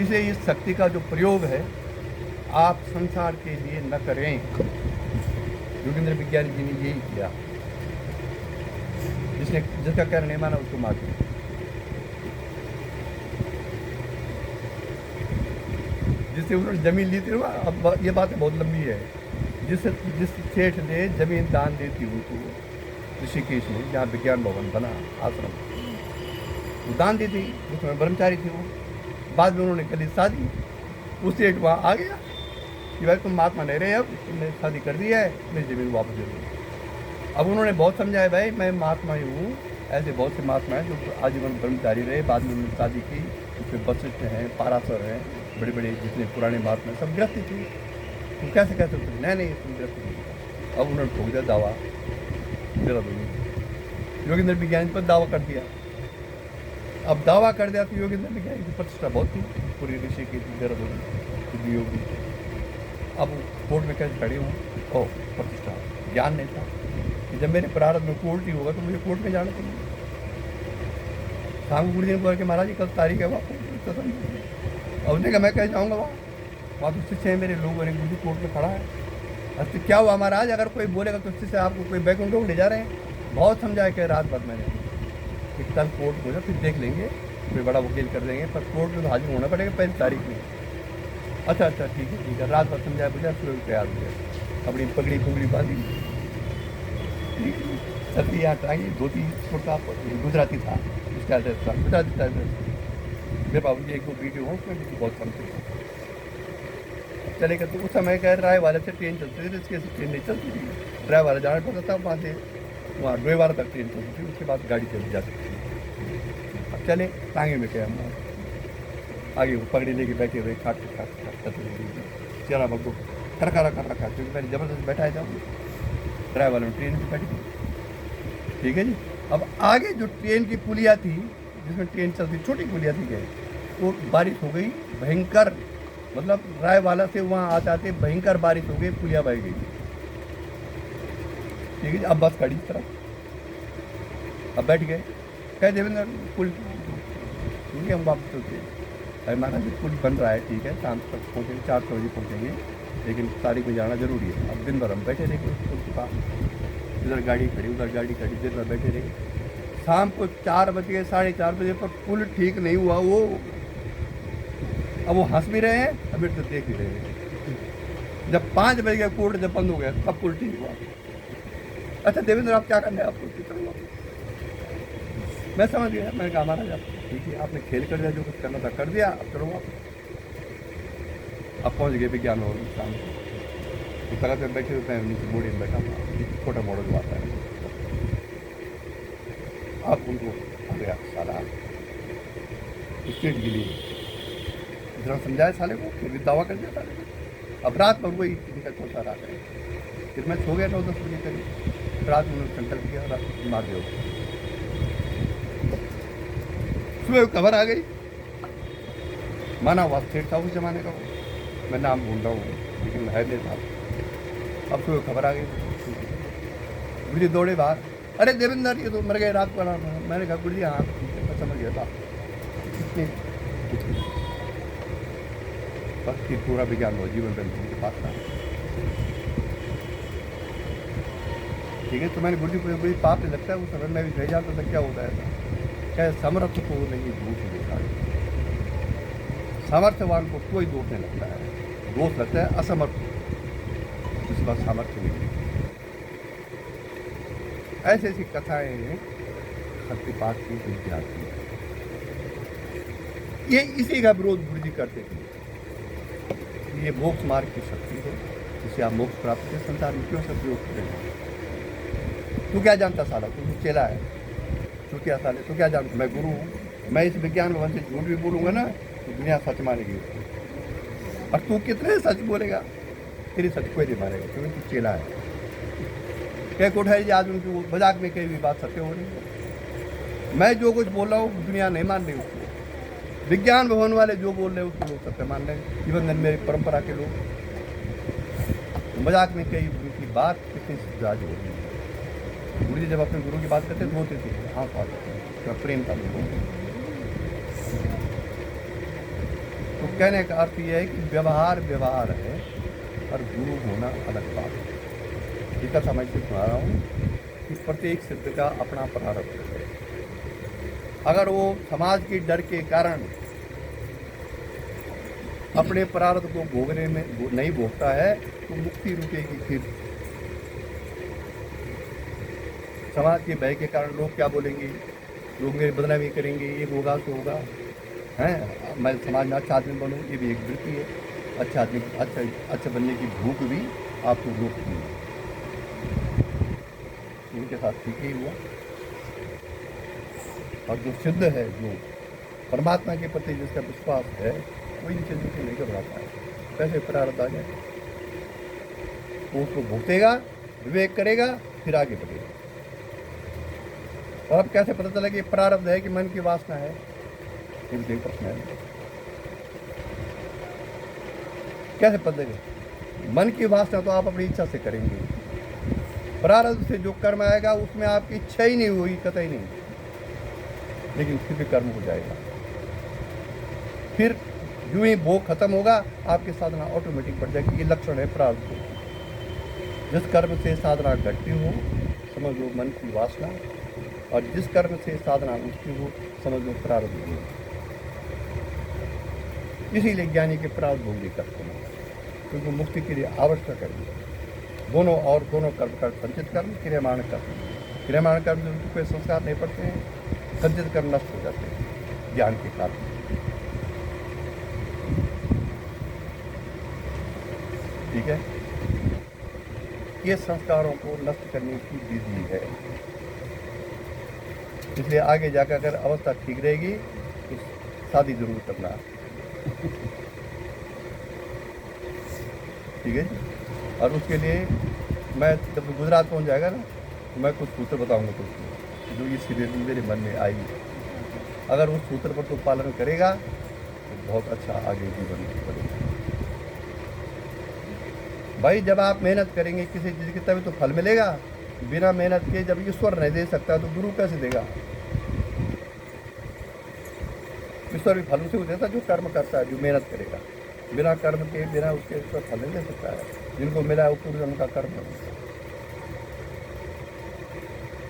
इसे इस शक्ति का जो प्रयोग है आप संसार के लिए न करें। योगेंद्र विज्ञानी जी ने यही किया। जिसका कहना नहीं माना उसको मार दिया। जिससे उन्होंने जमीन ली थी, अब ये बात बहुत लंबी है। जिस सेठ ने जमीन दान दी थी उनको ऋषिकेश में, जहाँ विज्ञान भवन बना आश्रम, वो दान दी थी, उसमें ब्रह्मचारी थी वो। बाद में उन्होंने कली शादी, उस सेठ वहाँ आ गया कि भाई तुम महात्मा नहीं रहे, अब तुमने शादी कर दी है, मेरी जमीन वापस दे दो। अब उन्होंने बहुत समझाया, भाई मैं महात्मा ही हूँ, ऐसे बहुत से महात्मा हैं जो आजीवन ब्रह्मचारी रहे, बाद में उन्होंने शादी की। उसमें वशिष्ठ हैं, पाराशर हैं, बड़े बड़े जितने पुराने महात्मा सब गृहस्थी थी। तुम कैसे कहते हो? नहीं तुम गृहस्थी नहीं। अब उन्होंने ठोक दिया दावा, योगेंद्र विज्ञानी पर दावा कर दिया। अब दावा कर दिया तो योगेंद्र विज्ञानी की प्रतिष्ठा बहुत थी पूरी ऋषि की देहरादून योगी। अब कोर्ट में कैसे खड़ी हूँ, ओ प्रतिष्ठा ज्ञान नहीं था कि जब मेरे प्रारंभ में कोर्ट ही होगा तो मुझे कोर्ट में जाना चाहिए। शाम गुरु जी ने बोला कि महाराज जी कल तारीख है, वहाँ अब उसने कहा मैं कह जाऊँगा वहाँ तो शिष्य है मेरे लोग, गुरु जी कोर्ट में खड़ा है। अच्छा क्या हुआ महाराज, अगर कोई बोलेगा तो शिष्य आपको कोई बैकुंठ ले जा रहे हैं। बहुत समझाया कि रात भर मैंने कि कल कोर्ट हो जाए फिर देख लेंगे, कोई बड़ा वकील कर देंगे, पर कोर्ट में तो हाजिर होना पड़ेगा पहली तारीख में। अच्छा ठीक है। रात भर समझाया बुझाया, सुबह तैयार हो गया, अपनी पगड़ी पुगड़ी बांधी, छतरी यहाँ टांगी, धोती कुर्ता, गुजराती था स्टाइल ड्रेस था, गुजराती स्टाइल ड्रेस। मेरे पापा जी 1-2 वीडियो हो उसमें भी बहुत समझते चलेगा। तो उस समय क्या राय वाले से ट्रेन चलती थी, इसके ट्रेन नहीं चलती थी, ड्राइव वाला जाना पड़ता था, वहाँ से वहाँ डोईवाला तक ट्रेन चलती थी, उसके बाद गाड़ी चली जा सकती थी। चले टांगे में क्या हम आगे वो पगड़ी लेके बैठे हुए खाट चला बग्गो खरखा रखा क्योंकि मैंने ज़बरदस्त बैठाया था ड्राइवर वाले ट्रेन पर बैठी ठीक है जी। अब आगे जो ट्रेन की पुलिया थी जिसमें ट्रेन चलती छोटी पुलिया थी क्या वो बारिश हो गई भयंकर, मतलब रायवाला से वहाँ आते आते भयंकर बारिश हो गई, पुलिया बह गई ठीक है जी। अब बस खड़ी इस तरफ, अब बैठ गए कह देवेंद्र पुल ठीक है हम वापस चलते हैं। अरे महाराज पुल बन रहा है ठीक है, शाम तक पहुँचेंगे 4 बजे पहुँचेंगे, लेकिन तारीख में जाना जरूरी है। अब दिन भर हम बैठे रहे पुल के पास, इधर गाड़ी खड़ी उधर गाड़ी खड़ी, दिन भर बैठे रहे। शाम को 4 बजे 4:30 बजे पर पुल ठीक नहीं हुआ वो, अब वो हंस भी रहे हैं अब तो देख भी रहे हैं। जब 5 बजे का कोर्ट जब बंद हो गया तब पुल ठीक हुआ। अच्छा देवेंद्र आप क्या करना है आपको चलो, मैं समझ गया। मैंने कहा महाराज आप ठीक है आपने खेल कर दिया, जो कुछ करना था कर दिया, अब चलो आप। अब पहुँच गए विज्ञान भवन शाम को, तो तरह से बैठे हुए नीचे बोर्ड में बैठा था, छोटा मॉडल जो आता है। अब उनको आ गया साला स्टेट के लिए इतना समझाया साले को, फिर भी दावा कर दिया साले को। अब रात में वही इनका चौथा रात है, फिर मैं सो गया 9-10 बजे करीब, रात में उन्होंने संकल्प किया रात मार दिया। सुबह खबर आ गई, माना हुआ स्टेट था उस जमाने का, मैं नाम भूल रहा हूँ लेकिन है मेरे साथ। अब सुबह खबर आ गई, मुझे दौड़े बाहर, अरे देवेंद्र ये तो मर गए रात को आराम। मैंने कहा गुरु जी हाँ ठीक है मैं समझ गया था, इतने बस फिर पूरा विज्ञान हो जीवन बंधु के पास था ठीक है। तो मैंने गुरु जी को कोई पाप नहीं लगता है, उस समय मैं भी रह जाता था क्या होता है, क्या समर्थ को नहीं दोष देता है, सामर्थ्यवान को कोई दोष नहीं लगता है, दोष लगता है असमर्थ जिस बात सामर्थ्य नहीं। ऐसी ऐसी कथाएं सत्यपाठ की विद्यार्थी ये इसी का विरोध गुरु जी करते थे। ये मोक्ष मार्ग की शक्ति है, जिसे आप मोक्ष प्राप्त कर संसार में क्यों सब प्रयोग करेंगे। तू क्या जानता साला, तू चेला है, तू क्या साले तू क्या जानता, मैं गुरु हूँ। मैं इस विज्ञान भवन से झूठ भी बोलूँगा ना तो दुनिया सच मानेगी, और तू कितने सच बोलेगा तेरी सच कोई नहीं मानेगा क्योंकि तू चेला है। क्या कोठारी जी आज उनकी मजाक में कई भी बात सत्य हो रही है। मैं जो कुछ बोल रहा हूँ दुनिया नहीं मान रही उसको, विज्ञान भवन वाले जो बोल रहे हैं उसको लोग सत्य मान रहे हैं, इवन मेरी परंपरा के लोग मजाक में कई उनकी बात कितनी जाज हो रही है। गुरु जी जब अपने गुरु की बात करते तो होते थे हाँ मैं प्रेम का तो कहने का अर्थ यह है कि व्यवहार व्यवहार है और गुरु होना अलग बात है। ये कथा मैं सुना रहा हूँ कि प्रत्येक सिद्ध का अपना प्रारब्ध है। अगर वो समाज के डर के कारण अपने प्रारब्ध को भोगने में नहीं भोगता है तो मुक्ति रुकेगी। फिर समाज के भय के कारण लोग क्या बोलेंगे, लोग मेरी बदनामी करेंगे, ये होगा तो होगा हैं, मैं समाज में अच्छा आदमी बनूँ, ये भी एक वृत्ति है। अच्छा आदमी अच्छा बनने की भूख भी आपको रोकती है। उनके साथ ठीक ही हुआ। और जो सिद्ध है, जो परमात्मा के प्रति जिसका विश्वास है, वो इन चीज़ों से नहीं घबराता है। कैसे प्रारब्ध आ जाए वो उसको भुगतेगा, विवेक करेगा, फिर आगे बढ़ेगा। और अब कैसे पता चला कि प्रारब्ध है कि मन की वासना है, ये भी प्रश्न है। कैसे पता चलेगा? मन की वासना तो आप अपनी इच्छा से करेंगे, प्रारब्ध से जो कर्म आएगा उसमें आपकी इच्छा ही नहीं हुई, कतई नहीं, लेकिन फिर भी कर्म हो जाएगा। फिर यूं ही भोग खत्म होगा, आपकी साधना ऑटोमेटिक बढ़ जाएगी। ये लक्षण है प्रारब्ध को। जिस कर्म से साधना घटती हो समझ लो मन की वासना, और जिस कर्म से साधना उठती हो समझ लो प्रारब्ध हो। इसीलिए ज्ञानी के प्रारब्ध भोग भी करते हैं, क्योंकि मुक्ति के लिए आवश्यक है दोनों। और दोनों कर्म कर संचित कर्म, क्रियमाण कर्म। क्रियमाण कर्म जो कोई संस्कार नहीं पड़ते हैं, संचित कर्म नष्ट हो जाते हैं ज्ञान के कारण। ठीक है, ये संस्कारों को नष्ट करने की विधि है। इसलिए आगे जाकर अगर अवस्था ठीक रहेगी तो शादी जरूर करना। ठीक है जी। और उसके लिए मैं जब गुजरात पहुंच जाएगा ना तो मैं कुछ सूत्र बताऊंगा तुमको जो ये सीरियसली मेरे मन में आई। अगर उस सूत्र पर तो पालन करेगा तो बहुत अच्छा आगे जीवन बढ़ेगा। भाई जब आप मेहनत करेंगे किसी चीज़ की तभी तो फल मिलेगा। बिना मेहनत के जब ईश्वर नहीं दे सकता तो गुरु कैसे देगा। ईश्वर भी फल उसे देता जो कर्म करता है, जो मेहनत करेगा। बिना कर्म के बिना उसके ईश्वर फल नहीं दे सकता है। जिनको मिला है वो पूर्व जन्म का कर्म है।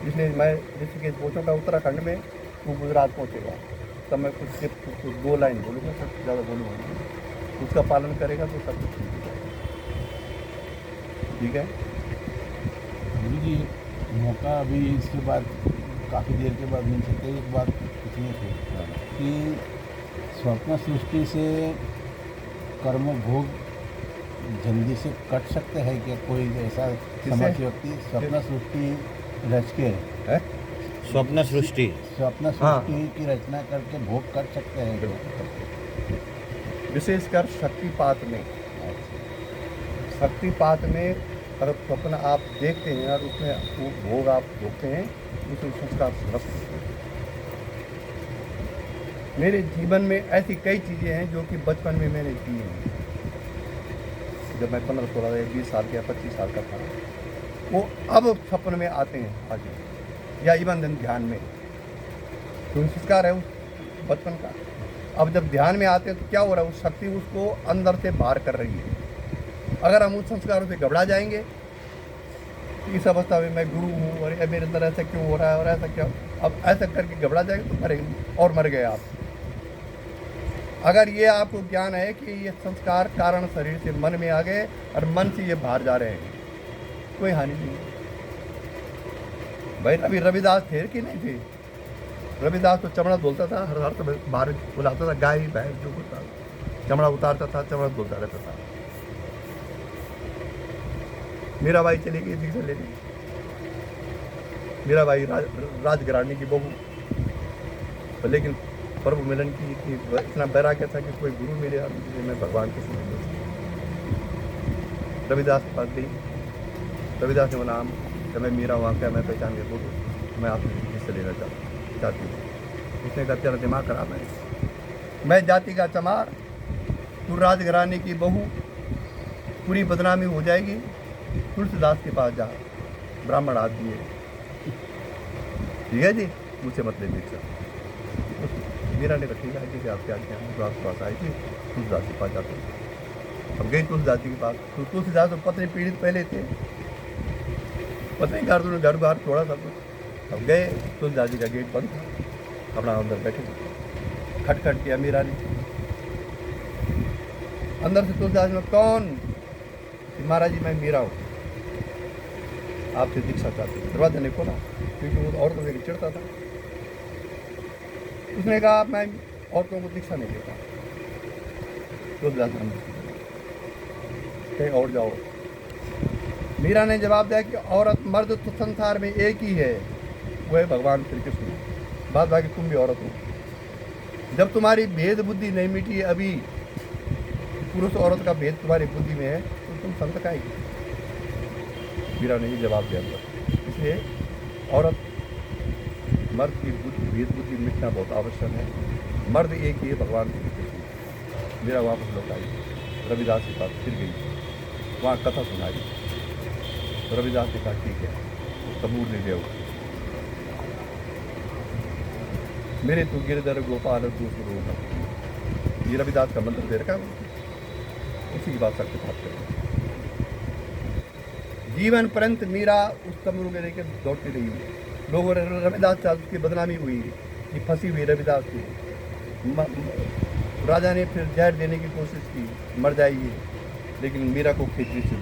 इसलिए मैं ऋषिकेश पहुँचूँगा उत्तराखंड में, वो गुजरात पहुँचेगा तब मैं कुछ 2 लाइन बोलूँगा, सबसे ज़्यादा बोलूँगा नहीं। उसका पालन करेगा तो सब कुछ ठीक हो जाएगा। ठीक है गुरु जी, मौका अभी इसके बाद काफ़ी देर के बाद मिल सकते हैं। एक बात पूछनी थी कि स्वप्न सृष्टि से कर्म भोग जल्दी से कट सकते हैं क्या? कोई ऐसा समर्थ व्यक्ति स्वप्न सृष्टि रच के है? स्वप्न सृष्टि की रचना करके भोग कर सकते हैं क्या? विशेषकर शक्तिपात में अगर स्वप्न आप देखते हैं और उसमें वो भोग आप भोगते हैं उसमें संस्कार नष्ट होते हैं। मेरे जीवन में ऐसी कई चीज़ें हैं जो कि बचपन में मैंने की हैं। जब मैं 15-16 या 20 साल का या 25 साल का था, वो अब सपन में आते हैं आगे या इवन ध्यान में। तो संस्कार है उस बचपन का। अब जब ध्यान में आते हैं तो क्या हो रहा है, उस शक्ति उसको अंदर से बाहर कर रही है। अगर हम उस संस्कारों से घबरा जाएंगे इस अवस्था में मैं गुरु हूँ और मेरे अंदर ऐसा क्यों हो रहा है और ऐसा क्या, अब ऐसा करके घबरा जाएंगे तो मरेंगे और मर गए आप। अगर ये आपको ज्ञान है कि ये संस्कार कारण शरीर से मन में आ गए और मन से ये बाहर जा रहे हैं, कोई हानि नहीं। भाई रविदास थे कि नहीं थे? रविदास तो चमड़ा धुलता था, हर समय बाहर बुलाता था, गाय भैंस जो कुछ था चमड़ा उतारता था, चमड़ा धुलता रहता था। मेरा भाई चली गई दीक्षा लेने। मेरा भाई राजघराने की बहू, लेकिन प्रभु मिलन की इतना वैराग्य था कि कोई गुरु मिले और मैं भगवान के सुन लूँ। रविदास के पास गई, रविदास ने बोला जब मैं मेरा वहाँ क्या मैं पहचान के बोलूँ मैं आपसे हिस्सा लेना चाहती हूँ। उसने कहा तेरा दिमाग खराब है, मैं जाति का चमार, तू राजघराने की बहू, पूरी बदनामी हो जाएगी। तुलसीदास के पास जा, ब्राह्मण आदमी है। ठीक है जी, मुझसे मत ले दीक्षा। मीरा ने कहा ठीक है कि आप क्या तो आपके पास आई थी, तुलसीदास के पास जाते। अब गई तुलसीदास जी के पास, तो तुलसीदास तो पत्नी पीड़ित पहले थे, पत्नी घर तुमने घर बाहर छोड़ा सब कुछ। अब गए, तुलसीदास जी का गेट बंद था, अपना अंदर बैठे, खटखट किया मीरा ने। अंदर से तुलसीदास में कौन? महाराज जी मैं मीरा हूँ, आपसे दीक्षा चाहती हूँ। दरवाजा नहीं खोला क्योंकि वो औरतों से चिढ़ता था। उसने कहा मैं औरतों को दीक्षा नहीं देता। तो कहीं और जाओ। मीरा ने जवाब दिया कि औरत मर्द तो संसार में एक ही है, वो है भगवान श्री कृष्ण। बात बाकी तुम भी औरत हो। जब तुम्हारी भेद बुद्धि नहीं मिटी अभी, पुरुष औरत का भेद तुम्हारी बुद्धि में है तो तुम संत का ही। मीरा ने ये जवाब दिया। इसलिए औरत मर्द की भेद बुद्धि मिटना बहुत आवश्यक है। मर्द एक ही है, भगवान श्री कृष्ण। मीरा वापस लौट आई, रविदास के पास फिर गई, वहाँ कथा सुनाई। तो रविदास ने कहा ठीक है, सबूत ले गया। मेरे तू गिरधर गोपाल दूसरो न, ये रविदास का मंत्र दे रखा है, उसी की बात सबके बात करें। जीवन पर्यंत मीरा उस तमरू के लेकर दौड़ती रही। लोगों ने रविदास चाल की बदनामी हुई कि फंसी हुई रविदास की। राजा ने फिर जहर देने की कोशिश की, मर जाएगी, लेकिन मीरा को खींची से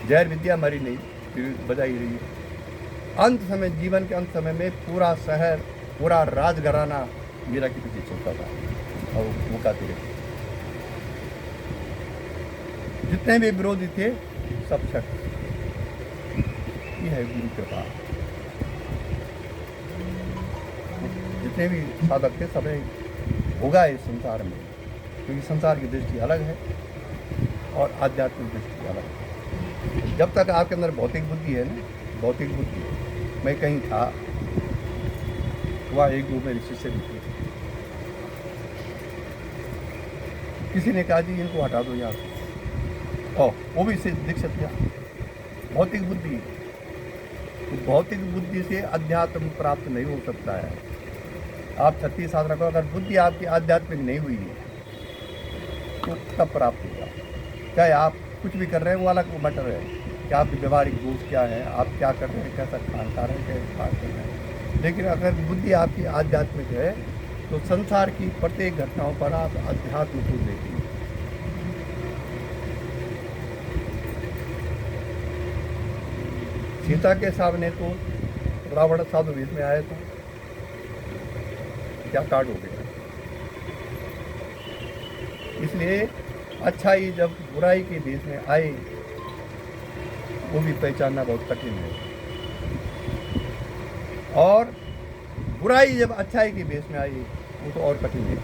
जहर विद्या मरी नहीं, फिर बजाई रही। अंत समय, जीवन के अंत समय में पूरा शहर, पूरा राजघराना मीरा के पीछे चलता था और वो गाती रही। जितने भी विरोधी थे सब शक। ये है गुरु कृपा। जितने भी साधक थे सबने भोगा इस संसार में, क्योंकि संसार की दृष्टि अलग है और आध्यात्मिक दृष्टि अलग है। जब तक आपके अंदर भौतिक बुद्धि है ना, भौतिक बुद्धि, मैं कहीं था, वहाँ एक दो मेरे शिष्य भी थे, किसी ने कहा जी इनको हटा दो यहाँ से, और वो भी से दीक्षित किया। भौतिक बुद्धि, तो भौतिक बुद्धि से अध्यात्म प्राप्त नहीं हो सकता है। आप 36 साधना करो, अगर बुद्धि आपकी आध्यात्मिक नहीं हुई है तो तब प्राप्त होगा। चाहे आप कुछ भी कर रहे हैं वो अलग मैटर है कि आपके व्यवहारिक दोष क्या है, आप क्या कर रहे हैं, कैसा खान खा रहे हैं, कैसे खान कर रहे हैं। लेकिन अगर बुद्धि आपकी आध्यात्मिक है तो संसार की प्रत्येक घटनाओं पर आप अध्यात्म को देखेंगे। सीता के सामने तो रावण साधु वेश में आया था, क्या कांड हो गया। इसलिए अच्छाई जब बुराई के भेष में आए वो भी पहचानना बहुत कठिन है, और बुराई जब अच्छाई के भेष में आई वो तो और कठिन है।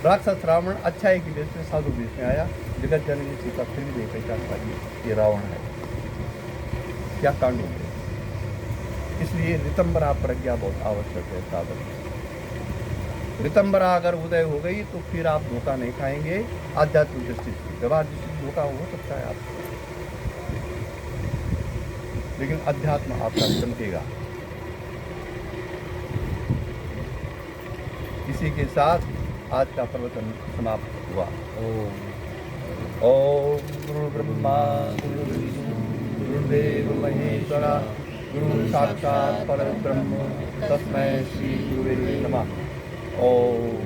राक्षस रावण अच्छाई के भेष में साधु भेष में आया, जगत जननी सीता फिर भी नहीं पहचान पाई ये रावण है, क्या कांड हो गया। इसलिए ऋतंबरा प्रज्ञा बहुत आवश्यक है साधक। ऋतंबरा अगर उदय हो गई तो फिर आप धोखा नहीं खाएंगे। आध्यात्मिक दृष्टि से, व्यवहार दृष्टि से धोखा हो सकता है आपको, लेकिन अध्यात्म आपका चमकेगा। इसी के साथ आज का प्रवचन समाप्त हुआ। ओम गुरु ब्रह्मा गुरु विष्णु गुरुदेव महेश्वरा गुरु साक्षात् परब्रह्म तस्मै श्री गुरुवे नमः। ओम